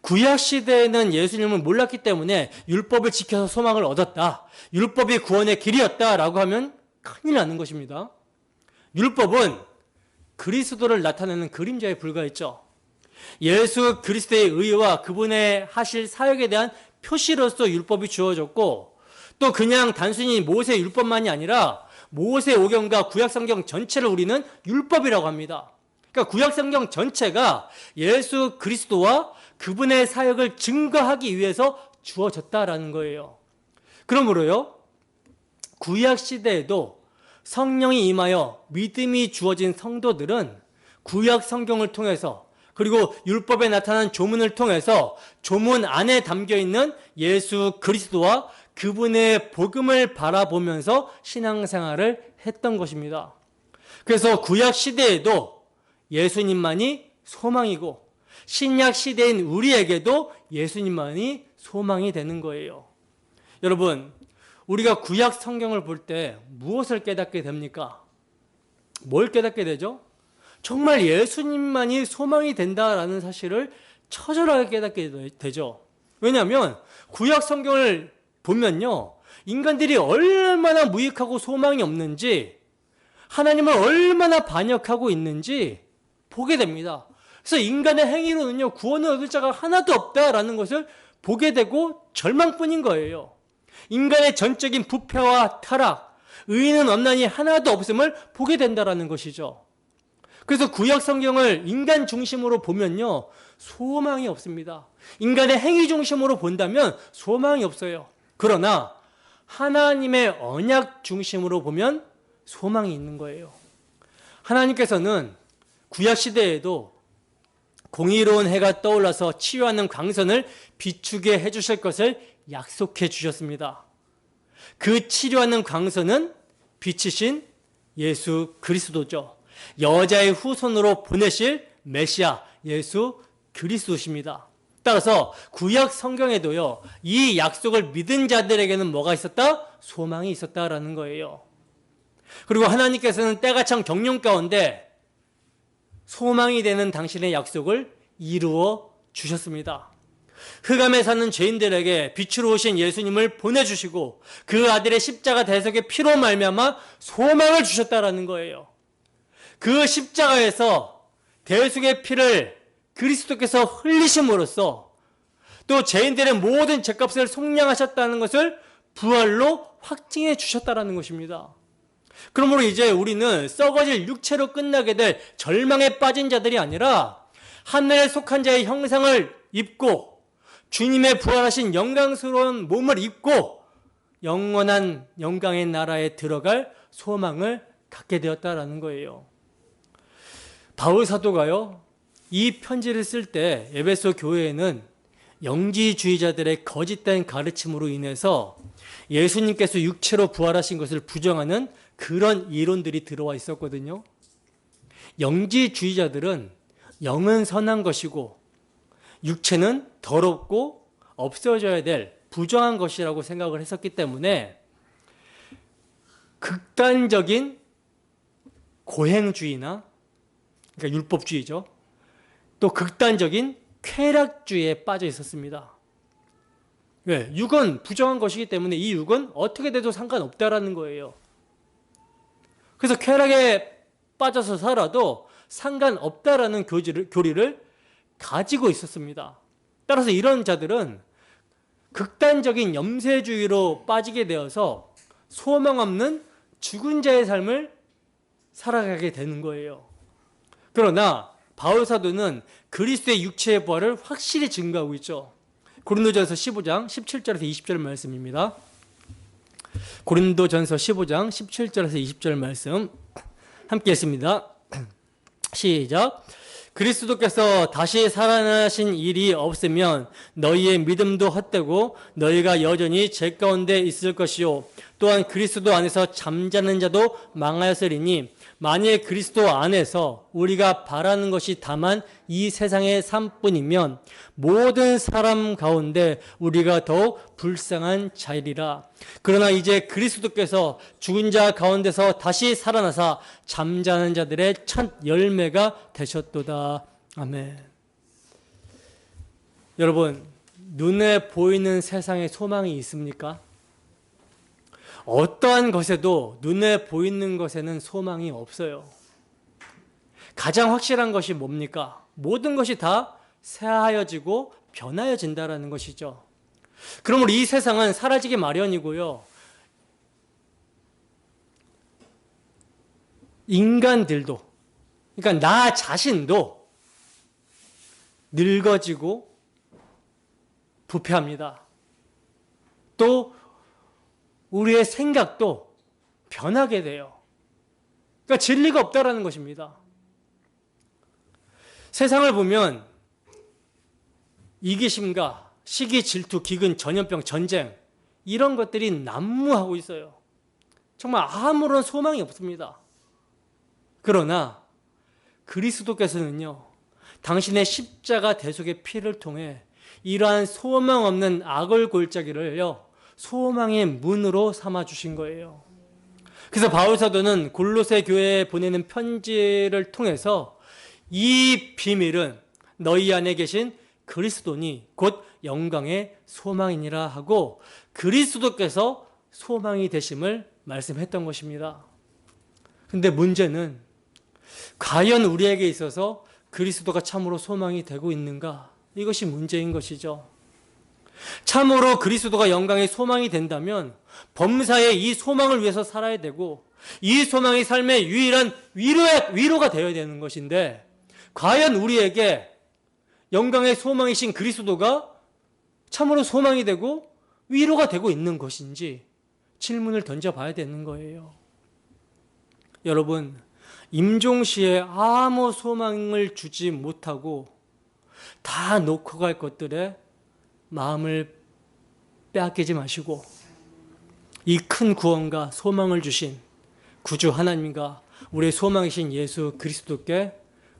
구약 시대에는 예수님을 몰랐기 때문에 율법을 지켜서 소망을 얻었다, 율법이 구원의 길이었다라고 하면 큰일 나는 것입니다. 율법은 그리스도를 나타내는 그림자에 불과했죠. 예수 그리스도의 의와 그분의 하실 사역에 대한 표시로서 율법이 주어졌고, 또 그냥 단순히 모세 율법만이 아니라 모세 오경과 구약 성경 전체를 우리는 율법이라고 합니다. 그러니까 구약 성경 전체가 예수 그리스도와 그분의 사역을 증거하기 위해서 주어졌다라는 거예요. 그러므로요, 구약 시대에도 성령이 임하여 믿음이 주어진 성도들은 구약 성경을 통해서, 그리고 율법에 나타난 조문을 통해서 조문 안에 담겨있는 예수 그리스도와 그분의 복음을 바라보면서 신앙생활을 했던 것입니다. 그래서 구약 시대에도 예수님만이 소망이고 신약 시대인 우리에게도 예수님만이 소망이 되는 거예요. 여러분, 우리가 구약 성경을 볼 때 무엇을 깨닫게 됩니까? 뭘 깨닫게 되죠? 정말 예수님만이 소망이 된다라는 사실을 처절하게 깨닫게 되죠. 왜냐하면 구약 성경을 보면요, 인간들이 얼마나 무익하고 소망이 없는지, 하나님을 얼마나 반역하고 있는지 보게 됩니다. 그래서 인간의 행위로는요, 구원을 얻을 자가 하나도 없다라는 것을 보게 되고 절망뿐인 거예요. 인간의 전적인 부패와 타락, 의인은 없나니 하나도 없음을 보게 된다라는 것이죠. 그래서 구약 성경을 인간 중심으로 보면요, 소망이 없습니다. 인간의 행위 중심으로 본다면 소망이 없어요. 그러나 하나님의 언약 중심으로 보면 소망이 있는 거예요. 하나님께서는 구약 시대에도 공의로운 해가 떠올라서 치유하는 광선을 비추게 해주실 것을 약속해 주셨습니다. 그 치료하는 광선은 빛이신 예수 그리스도죠. 여자의 후손으로 보내실 메시아 예수 그리스도십니다. 따라서 구약 성경에도요, 이 약속을 믿은 자들에게는 뭐가 있었다? 소망이 있었다라는 거예요. 그리고 하나님께서는 때가 참 경륜 가운데 소망이 되는 당신의 약속을 이루어 주셨습니다. 흑암에 사는 죄인들에게 빛으로 오신 예수님을 보내주시고 그 아들의 십자가 대속의 피로 말미암아 소망을 주셨다라는 거예요. 그 십자가에서 대속의 피를 그리스도께서 흘리심으로써 또 죄인들의 모든 죄값을 속량하셨다는 것을 부활로 확증해 주셨다는 것입니다. 그러므로 이제 우리는 썩어질 육체로 끝나게 될 절망에 빠진 자들이 아니라 하늘에 속한 자의 형상을 입고 주님의 부활하신 영광스러운 몸을 입고 영원한 영광의 나라에 들어갈 소망을 갖게 되었다라는 거예요. 바울 사도가요, 이 편지를 쓸 때 에베소 교회에는 영지주의자들의 거짓된 가르침으로 인해서 예수님께서 육체로 부활하신 것을 부정하는 그런 이론들이 들어와 있었거든요. 영지주의자들은 영은 선한 것이고 육체는 더럽고 없어져야 될 부정한 것이라고 생각을 했었기 때문에 극단적인 고행주의나, 그러니까 율법주의죠, 또 극단적인 쾌락주의에 빠져 있었습니다. 왜? 육은 부정한 것이기 때문에 이 육은 어떻게 돼도 상관없다라는 거예요. 그래서 쾌락에 빠져서 살아도 상관없다라는 교리를 가지고 있었습니다. 따라서 이런 자들은 극단적인 염세주의로 빠지게 되어서 소망 없는 죽은 자의 삶을 살아가게 되는 거예요. 그러나 바울 사도는 그리스도의 육체의 부활을 확실히 증거하고 있죠. 고린도전서 15장 17절에서 20절 말씀입니다. 고린도전서 15장 17절에서 20절 말씀 함께 했습니다. 시작. 그리스도께서 다시 살아나신 일이 없으면 너희의 믿음도 헛되고 너희가 여전히 죄 가운데 있을 것이요 또한 그리스도 안에서 잠자는 자도 망하였으리니 만일 그리스도 안에서 우리가 바라는 것이 다만 이 세상의 삶뿐이면 모든 사람 가운데 우리가 더욱 불쌍한 자이리라. 그러나 이제 그리스도께서 죽은 자 가운데서 다시 살아나사 잠자는 자들의 첫 열매가 되셨도다. 아멘. 여러분, 눈에 보이는 세상에 소망이 있습니까? 어떠한 것에도 눈에 보이는 것에는 소망이 없어요. 가장 확실한 것이 뭡니까? 모든 것이 다 새하여지고 변하여진다라는 것이죠. 그러므로 이 세상은 사라지기 마련이고요. 인간들도, 그러니까 나 자신도 늙어지고 부패합니다. 또 우리의 생각도 변하게 돼요. 그러니까 진리가 없다라는 것입니다. 세상을 보면 이기심과 시기, 질투, 기근, 전염병, 전쟁 이런 것들이 난무하고 있어요. 정말 아무런 소망이 없습니다. 그러나 그리스도께서는요, 당신의 십자가 대속의 피를 통해 이러한 소망 없는 악을 골짜기를요 소망의 문으로 삼아주신 거예요. 그래서 바울 사도는 골로새 교회에 보내는 편지를 통해서 이 비밀은 너희 안에 계신 그리스도니 곧 영광의 소망이니라 하고 그리스도께서 소망이 되심을 말씀했던 것입니다. 근데 문제는 과연 우리에게 있어서 그리스도가 참으로 소망이 되고 있는가? 이것이 문제인 것이죠. 참으로 그리스도가 영광의 소망이 된다면 범사에 이 소망을 위해서 살아야 되고 이 소망이 삶의 유일한 위로가 되어야 되는 것인데 과연 우리에게 영광의 소망이신 그리스도가 참으로 소망이 되고 위로가 되고 있는 것인지 질문을 던져봐야 되는 거예요. 여러분, 임종시에 아무 소망을 주지 못하고 다 놓고 갈 것들에 마음을 빼앗기지 마시고 이 큰 구원과 소망을 주신 구주 하나님과 우리의 소망이신 예수 그리스도께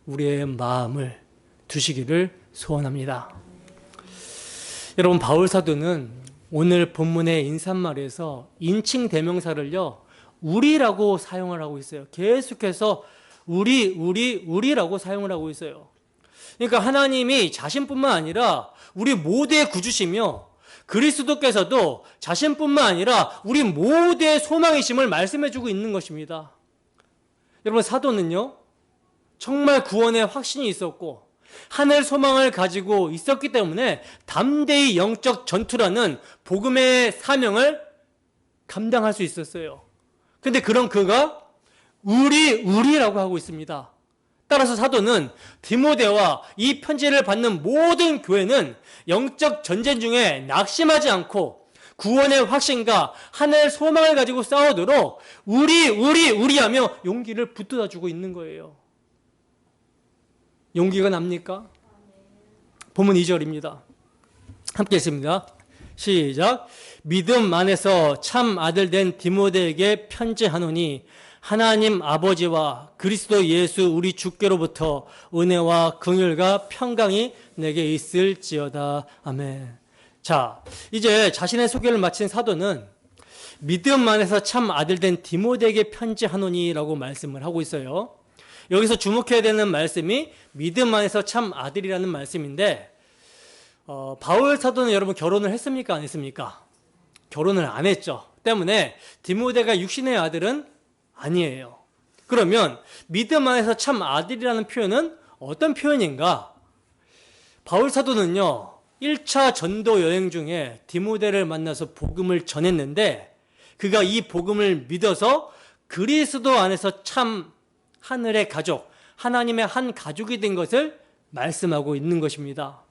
우리의 마음을 두시기를 소원합니다. 여러분, 바울 사도는 오늘 본문의 인사말에서 인칭 대명사를요, 우리라고 사용을 하고 있어요. 계속해서 우리라고 사용을 하고 있어요. 그러니까 하나님이 자신뿐만 아니라 우리 모두의 구주시며 그리스도께서도 자신뿐만 아니라 우리 모두의 소망이심을 말씀해주고 있는 것입니다. 여러분, 사도는요, 정말 구원의 확신이 있었고 하늘 소망을 가지고 있었기 때문에 담대히 영적 전투라는 복음의 사명을 감당할 수 있었어요. 근데 그런 그가 우리라고 하고 있습니다. 따라서 사도는 디모데와 이 편지를 받는 모든 교회는 영적 전쟁 중에 낙심하지 않고 구원의 확신과 하늘 소망을 가지고 싸우도록 우리 하며 용기를 붙들어 주고 있는 거예요. 용기가 납니까? 본문 2절입니다. 함께 읽습니다. 시작. 믿음 안에서 참 아들 된 디모데에게 편지하노니 하나님 아버지와 그리스도 예수 우리 주께로부터 은혜와 긍휼과 평강이 내게 있을지어다. 아멘. 자, 이제 자신의 소개를 마친 사도는 믿음 안에서 참 아들 된 디모데에게 편지하노니라고 말씀을 하고 있어요. 여기서 주목해야 되는 말씀이 믿음 안에서 참 아들이라는 말씀인데, 바울 사도는 여러분 결혼을 했습니까? 안 했습니까? 결혼을 안 했죠. 때문에 디모데가 육신의 아들은 아니에요. 그러면 믿음 안에서 참 아들이라는 표현은 어떤 표현인가? 바울 사도는요, 1차 전도 여행 중에 디모데를 만나서 복음을 전했는데 그가 이 복음을 믿어서 그리스도 안에서 참 하늘의 가족, 하나님의 한 가족이 된 것을 말씀하고 있는 것입니다.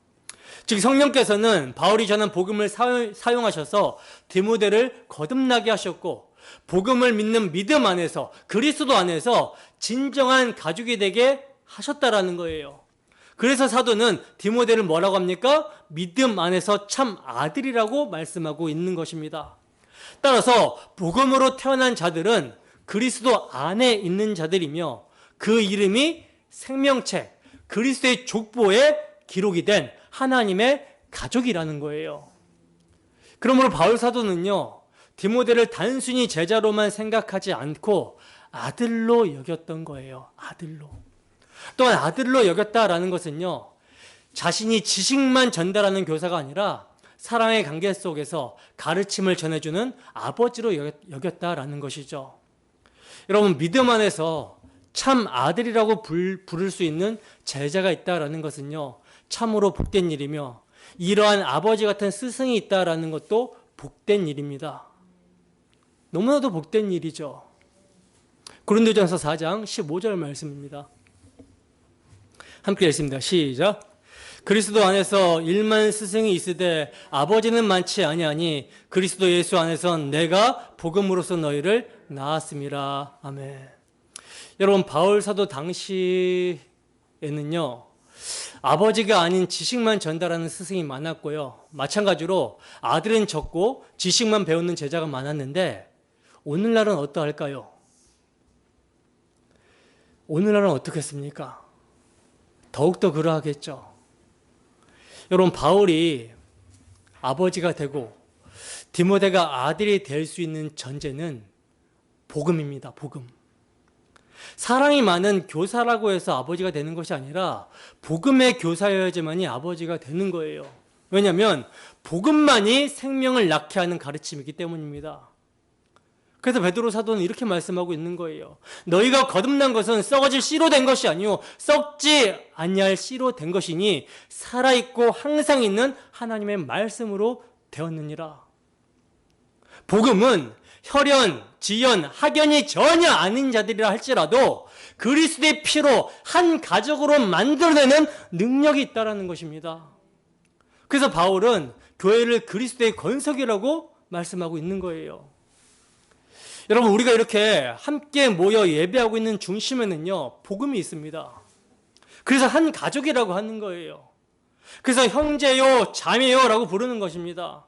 즉 성령께서는 바울이 전한 복음을 사용하셔서 디모데를 거듭나게 하셨고 복음을 믿는 믿음 안에서 그리스도 안에서 진정한 가족이 되게 하셨다라는 거예요. 그래서 사도는 디모데를 뭐라고 합니까? 믿음 안에서 참 아들이라고 말씀하고 있는 것입니다. 따라서 복음으로 태어난 자들은 그리스도 안에 있는 자들이며 그 이름이 생명책, 그리스도의 족보에 기록이 된 하나님의 가족이라는 거예요. 그러므로 바울 사도는요, 디모데를 단순히 제자로만 생각하지 않고 아들로 여겼던 거예요. 아들로. 또한 아들로 여겼다라는 것은요, 자신이 지식만 전달하는 교사가 아니라 사랑의 관계 속에서 가르침을 전해주는 아버지로 여겼다라는 것이죠. 여러분, 믿음 안에서 참 아들이라고 부를 수 있는 제자가 있다라는 것은요, 참으로 복된 일이며 이러한 아버지 같은 스승이 있다라는 것도 복된 일입니다. 너무나도 복된 일이죠. 고린도전서 4장 15절 말씀입니다. 함께 읽습니다. 시작. 그리스도 안에서 일만 스승이 있으되 아버지는 많지 아니하니 그리스도 예수 안에선 내가 복음으로써 너희를 낳았음이라. 아멘. 여러분, 바울 사도 당시에는요, 아버지가 아닌 지식만 전달하는 스승이 많았고요, 마찬가지로 아들은 적고 지식만 배우는 제자가 많았는데 오늘날은 어떠할까요? 오늘날은 어떻겠습니까? 더욱더 그러하겠죠. 여러분, 바울이 아버지가 되고 디모데가 아들이 될 수 있는 전제는 복음입니다. 복음. 사랑이 많은 교사라고 해서 아버지가 되는 것이 아니라 복음의 교사여야지만이 아버지가 되는 거예요. 왜냐하면 복음만이 생명을 낳게 하는 가르침이기 때문입니다. 그래서 베드로 사도는 이렇게 말씀하고 있는 거예요. 너희가 거듭난 것은 썩어질 씨로 된 것이 아니요 썩지 아니할 씨로 된 것이니 살아있고 항상 있는 하나님의 말씀으로 되었느니라. 복음은 혈연, 지연, 학연이 전혀 아닌 자들이라 할지라도 그리스도의 피로 한 가족으로 만들어내는 능력이 있다는 것입니다. 그래서 바울은 교회를 그리스도의 건석이라고 말씀하고 있는 거예요. 여러분, 우리가 이렇게 함께 모여 예배하고 있는 중심에는요, 복음이 있습니다. 그래서 한 가족이라고 하는 거예요. 그래서 형제요, 자매요 라고 부르는 것입니다.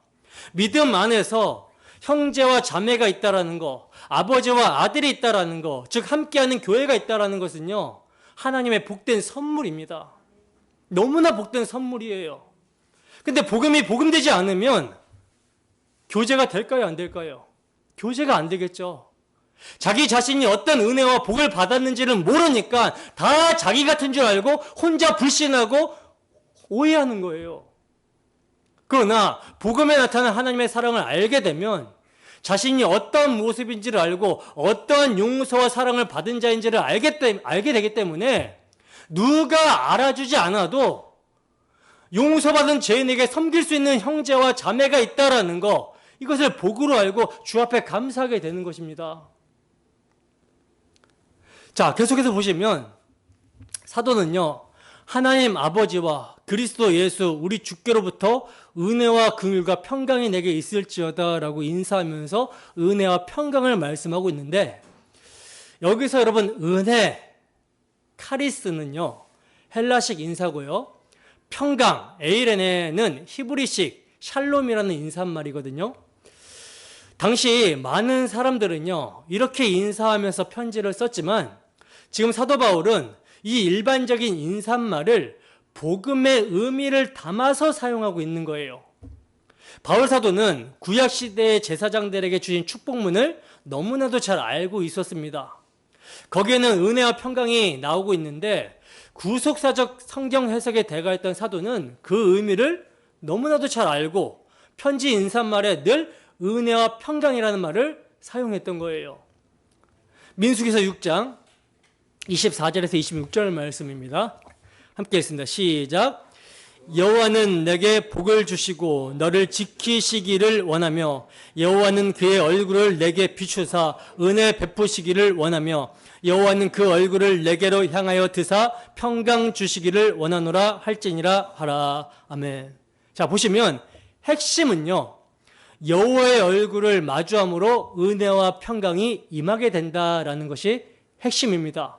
믿음 안에서 형제와 자매가 있다라는 거, 아버지와 아들이 있다라는 거, 즉 함께하는 교회가 있다라는 것은요, 하나님의 복된 선물입니다. 너무나 복된 선물이에요. 근데 복음이 복음되지 않으면 교제가 될까요, 안 될까요? 교제가 안 되겠죠. 자기 자신이 어떤 은혜와 복을 받았는지를 모르니까 다 자기 같은 줄 알고 혼자 불신하고 오해하는 거예요. 그러나 복음에 나타난 하나님의 사랑을 알게 되면 자신이 어떤 모습인지를 알고 어떠한 용서와 사랑을 받은 자인지를 알게 되기 때문에 누가 알아주지 않아도 용서받은 죄인에게 섬길 수 있는 형제와 자매가 있다라는 거, 이것을 복으로 알고 주 앞에 감사하게 되는 것입니다. 자, 계속해서 보시면 사도는요, 하나님 아버지와 그리스도 예수 우리 주께로부터 은혜와 긍휼과 평강이 내게 있을지어다 라고 인사하면서 은혜와 평강을 말씀하고 있는데, 여기서 여러분 은혜, 카리스는요 헬라식 인사고요, 평강, 에이레네는 히브리식 샬롬이라는 인사말이거든요. 당시 많은 사람들은요 이렇게 인사하면서 편지를 썼지만, 지금 사도 바울은 이 일반적인 인사말을 복음의 의미를 담아서 사용하고 있는 거예요. 바울 사도는 구약 시대의 제사장들에게 주신 축복문을 너무나도 잘 알고 있었습니다. 거기에는 은혜와 평강이 나오고 있는데, 구속사적 성경 해석에 대가했던 사도는 그 의미를 너무나도 잘 알고 편지 인사말에 늘 은혜와 평강이라는 말을 사용했던 거예요. 민수기서 6장 24절에서 26절 말씀입니다. 함께 읽습니다. 시작. 여호와는 내게 복을 주시고 너를 지키시기를 원하며, 여호와는 그의 얼굴을 내게 비추사 은혜 베푸시기를 원하며, 여호와는 그 얼굴을 내게로 향하여 드사 평강 주시기를 원하노라 할지니라 하라. 아멘. 자, 보시면 핵심은요, 여호와의 얼굴을 마주함으로 은혜와 평강이 임하게 된다라는 것이 핵심입니다.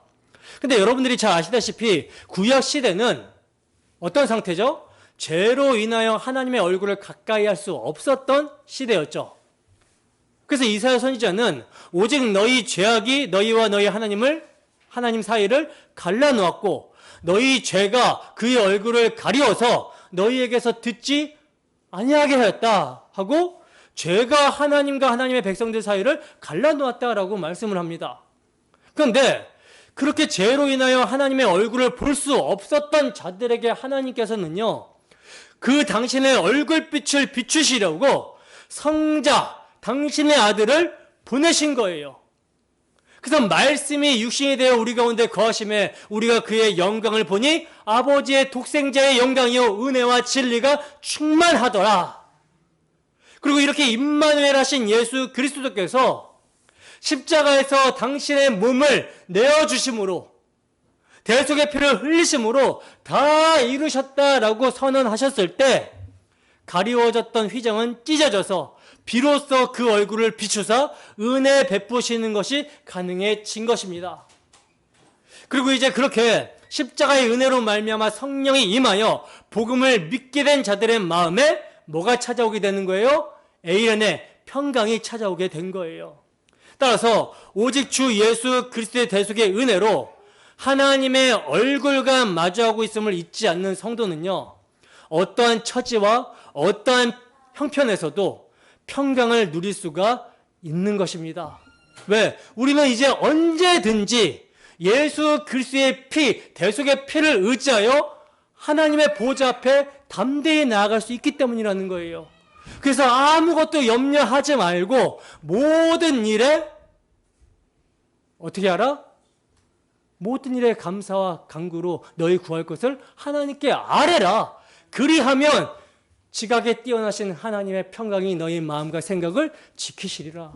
근데 여러분들이 잘 아시다시피 구약 시대는 어떤 상태죠? 죄로 인하여 하나님의 얼굴을 가까이 할 수 없었던 시대였죠. 그래서 이사야 선지자는 오직 너희 죄악이 너희와 너희 하나님 사이를 갈라놓았고, 너희 죄가 그의 얼굴을 가리워서 너희에게서 듣지 아니하게 하였다 하고, 죄가 하나님과 하나님의 백성들 사이를 갈라놓았다라고 말씀을 합니다. 그런데 그렇게 죄로 인하여 하나님의 얼굴을 볼 수 없었던 자들에게 하나님께서는요, 그 당신의 얼굴빛을 비추시려고 성자, 당신의 아들을 보내신 거예요. 그래서 말씀이 육신이 되어 우리 가운데 거하심에 우리가 그의 영광을 보니 아버지의 독생자의 영광이요 은혜와 진리가 충만하더라. 그리고 이렇게 임마누엘 하신 예수 그리스도께서 십자가에서 당신의 몸을 내어주심으로, 대속의 피를 흘리심으로 다 이루셨다라고 선언하셨을 때 가리워졌던 휘장은 찢어져서 비로소 그 얼굴을 비추사 은혜 베푸시는 것이 가능해진 것입니다. 그리고 이제 그렇게 십자가의 은혜로 말미암아 성령이 임하여 복음을 믿게 된 자들의 마음에 뭐가 찾아오게 되는 거예요? 에이렌의 평강이 찾아오게 된 거예요. 따라서 오직 주 예수 그리스도의 대속의 은혜로 하나님의 얼굴과 마주하고 있음을 잊지 않는 성도는요, 어떠한 처지와 어떠한 형편에서도 평강을 누릴 수가 있는 것입니다. 왜? 우리는 이제 언제든지 예수 그리스도의 피, 대속의 피를 의지하여 하나님의 보좌 앞에 담대히 나아갈 수 있기 때문이라는 거예요. 그래서 아무것도 염려하지 말고 모든 일에 어떻게 하라? 모든 일에 감사와 간구로 너희 구할 것을 하나님께 아뢰라. 그리하면 지각에 뛰어나신 하나님의 평강이 너희 마음과 생각을 지키시리라.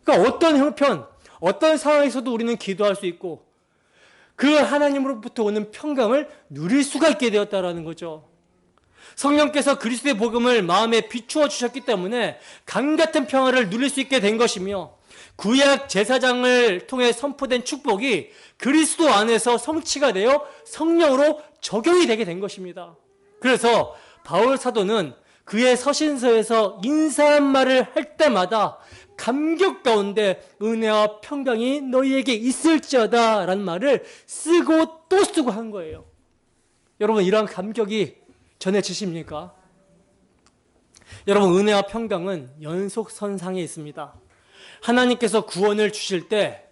그러니까 어떤 형편, 어떤 상황에서도 우리는 기도할 수 있고 그 하나님으로부터 오는 평강을 누릴 수가 있게 되었다라는 거죠. 성령께서 그리스도의 복음을 마음에 비추어 주셨기 때문에 강같은 평화를 누릴 수 있게 된 것이며, 구약 제사장을 통해 선포된 축복이 그리스도 안에서 성취가 되어 성령으로 적용이 되게 된 것입니다. 그래서 바울 사도는 그의 서신서에서 인사한 말을 할 때마다 감격 가운데 은혜와 평강이 너희에게 있을지어다 라는 말을 쓰고 또 쓰고 한 거예요. 여러분, 이러한 감격이 전해지십니까? 여러분, 은혜와 평강은 연속선상에 있습니다. 하나님께서 구원을 주실 때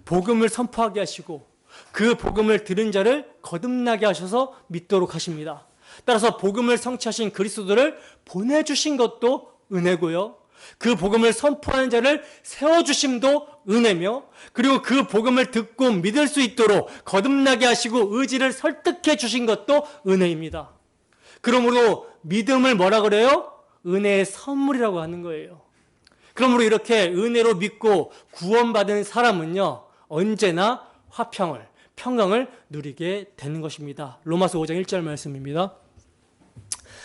복음을 선포하게 하시고 그 복음을 들은 자를 거듭나게 하셔서 믿도록 하십니다. 따라서 복음을 성취하신 그리스도를 보내주신 것도 은혜고요. 그 복음을 선포하는 자를 세워주심도 은혜며, 그리고 그 복음을 듣고 믿을 수 있도록 거듭나게 하시고 의지를 설득해 주신 것도 은혜입니다. 그러므로 믿음을 뭐라 그래요? 은혜의 선물이라고 하는 거예요. 그러므로 이렇게 은혜로 믿고 구원받은 사람은요, 언제나 화평을, 평강을 누리게 되는 것입니다. 로마서 5장 1절 말씀입니다.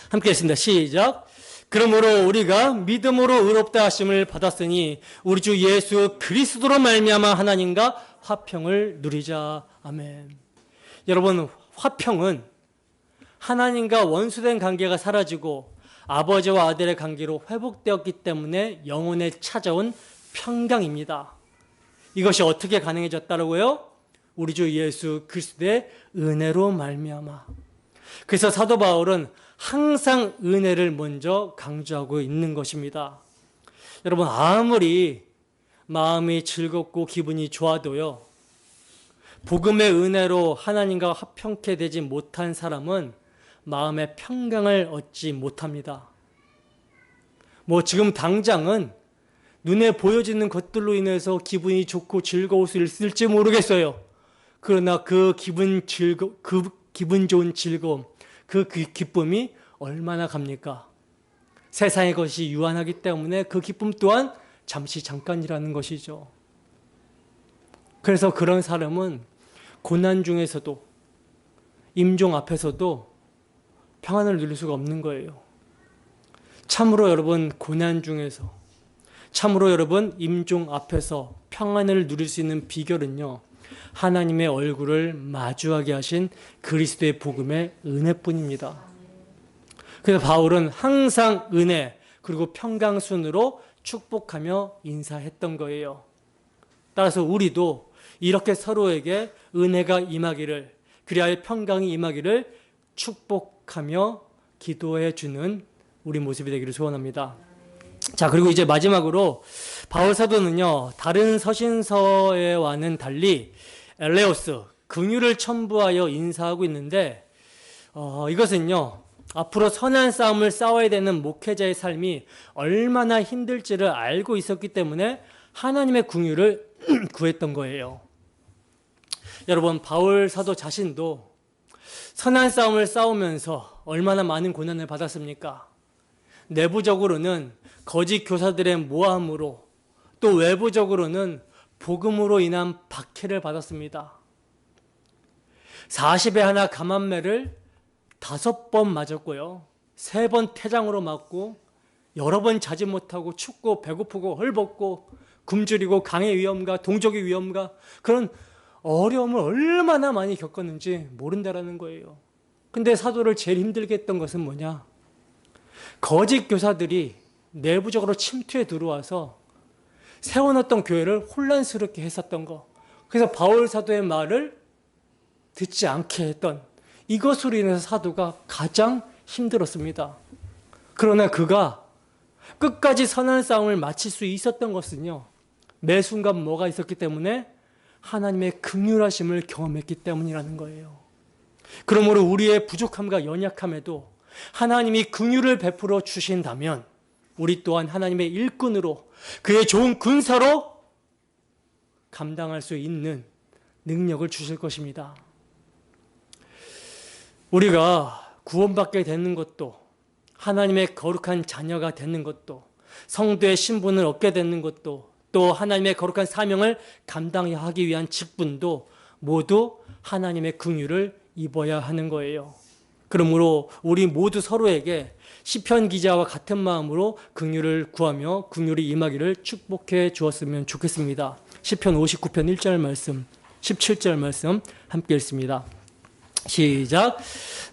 함께 읽습니다. 시작. 그러므로 우리가 믿음으로 의롭다 하심을 받았으니 우리 주 예수 그리스도로 말미암아 하나님과 화평을 누리자. 아멘. 여러분, 화평은 하나님과 원수된 관계가 사라지고 아버지와 아들의 관계로 회복되었기 때문에 영혼에 찾아온 평강입니다. 이것이 어떻게 가능해졌다고요? 우리 주 예수 그리스도의 은혜로 말미암아. 그래서 사도 바울은 항상 은혜를 먼저 강조하고 있는 것입니다. 여러분, 아무리 마음이 즐겁고 기분이 좋아도요, 복음의 은혜로 하나님과 화평케 되지 못한 사람은 마음의 평강을 얻지 못합니다. 지금 당장은 눈에 보여지는 것들로 인해서 기분이 좋고 즐거울 수 있을지 모르겠어요. 그러나 그 기분 좋은 즐거움, 그 기쁨이 얼마나 갑니까? 세상의 것이 유한하기 때문에 그 기쁨 또한 잠깐이라는 것이죠. 그래서 그런 사람은 고난 중에서도, 임종 앞에서도 평안을 누릴 수가 없는 거예요. 참으로 여러분, 고난 중에서, 참으로 여러분, 임종 앞에서 평안을 누릴 수 있는 비결은요, 하나님의 얼굴을 마주하게 하신 그리스도의 복음의 은혜뿐입니다. 그래서 바울은 항상 은혜 그리고 평강 순으로 축복하며 인사했던 거예요. 따라서 우리도 이렇게 서로에게 은혜가 임하기를, 그리하여 평강이 임하기를 축복하며 기도해 주는 우리 모습이 되기를 소원합니다. 자, 그리고 이제 마지막으로 바울 사도는요, 다른 서신서와는 달리 엘레오스, 긍휼을 첨부하여 인사하고 있는데, 이것은요, 앞으로 선한 싸움을 싸워야 되는 목회자의 삶이 얼마나 힘들지를 알고 있었기 때문에 하나님의 긍휼을 구했던 거예요. 여러분, 바울 사도 자신도 선한 싸움을 싸우면서 얼마나 많은 고난을 받았습니까? 내부적으로는 거짓 교사들의 모함으로, 또 외부적으로는 복음으로 인한 박해를 받았습니다. 40에 하나 감한매를 5번 맞았고요. 3번 태장으로 맞고, 여러 번 자지 못하고 춥고 배고프고 헐벗고 굶주리고 강의 위험과 동족의 위험과 그런 어려움을 얼마나 많이 겪었는지 모른다라는 거예요. 근데 사도를 제일 힘들게 했던 것은 뭐냐? 거짓 교사들이 내부적으로 침투해 들어와서 세워놨던 교회를 혼란스럽게 했었던 거. 그래서 바울 사도의 말을 듣지 않게 했던 이것으로 인해서 사도가 가장 힘들었습니다. 그러나 그가 끝까지 선한 싸움을 마칠 수 있었던 것은요, 매 순간 뭐가 있었기 때문에? 하나님의 긍휼하심을 경험했기 때문이라는 거예요. 그러므로 우리의 부족함과 연약함에도 하나님이 긍휼을 베풀어 주신다면 우리 또한 하나님의 일꾼으로, 그의 좋은 군사로 감당할 수 있는 능력을 주실 것입니다. 우리가 구원받게 되는 것도, 하나님의 거룩한 자녀가 되는 것도, 성도의 신분을 얻게 되는 것도, 또 하나님의 거룩한 사명을 감당하기 위한 직분도 모두 하나님의 긍휼을 입어야 하는 거예요. 그러므로 우리 모두 서로에게 시편 기자와 같은 마음으로 긍휼을 구하며 긍휼이 임하기를 축복해 주었으면 좋겠습니다. 시편 59편 1절 말씀, 17절 말씀 함께 읽습니다. 시작.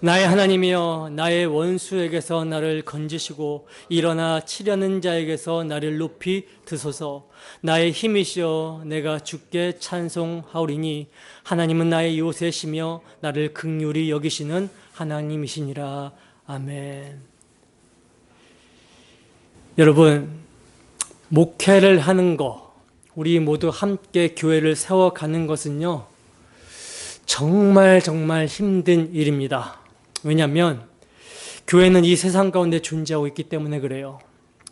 나의 하나님이여 나의 원수에게서 나를 건지시고 일어나 치려는 자에게서 나를 높이 드소서. 나의 힘이시여 내가 주께 찬송하오리니 하나님은 나의 요새시며 나를 긍휼히 여기시는 하나님이시니라. 아멘. 여러분, 목회를 하는 거, 우리 모두 함께 교회를 세워가는 것은요, 정말 힘든 일입니다. 왜냐하면 교회는 이 세상 가운데 존재하고 있기 때문에 그래요.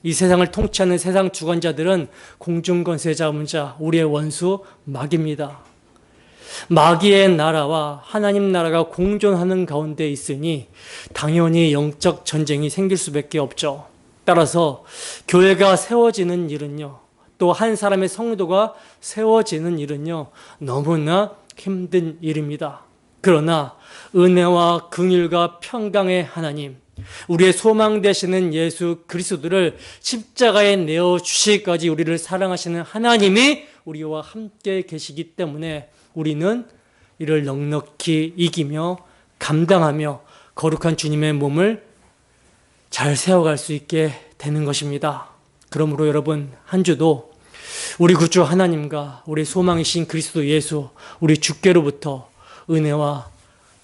이 세상을 통치하는 세상 주관자들은 공중권세 잡은 자, 우리의 원수 마귀입니다. 마귀의 나라와 하나님 나라가 공존하는 가운데 있으니 당연히 영적 전쟁이 생길 수밖에 없죠. 따라서 교회가 세워지는 일은요, 또 한 사람의 성도가 세워지는 일은요, 너무나 힘든 일입니다. 그러나 은혜와 긍휼과 평강의 하나님, 우리의 소망 되시는 예수 그리스도를 십자가에 내어주시기까지 우리를 사랑하시는 하나님이 우리와 함께 계시기 때문에 우리는 이를 넉넉히 이기며 감당하며 거룩한 주님의 몸을 잘 세워갈 수 있게 되는 것입니다. 그러므로 여러분, 한 주도 우리 구주 하나님과 우리 소망이신 그리스도 예수, 우리 주께로부터 은혜와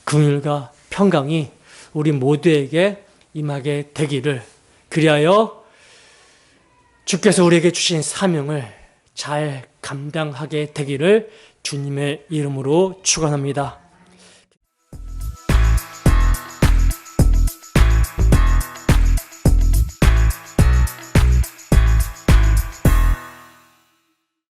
긍휼과 평강이 우리 모두에게 임하게 되기를, 그리하여 주께서 우리에게 주신 사명을 잘 감당하게 되기를 주님의 이름으로 축원합니다.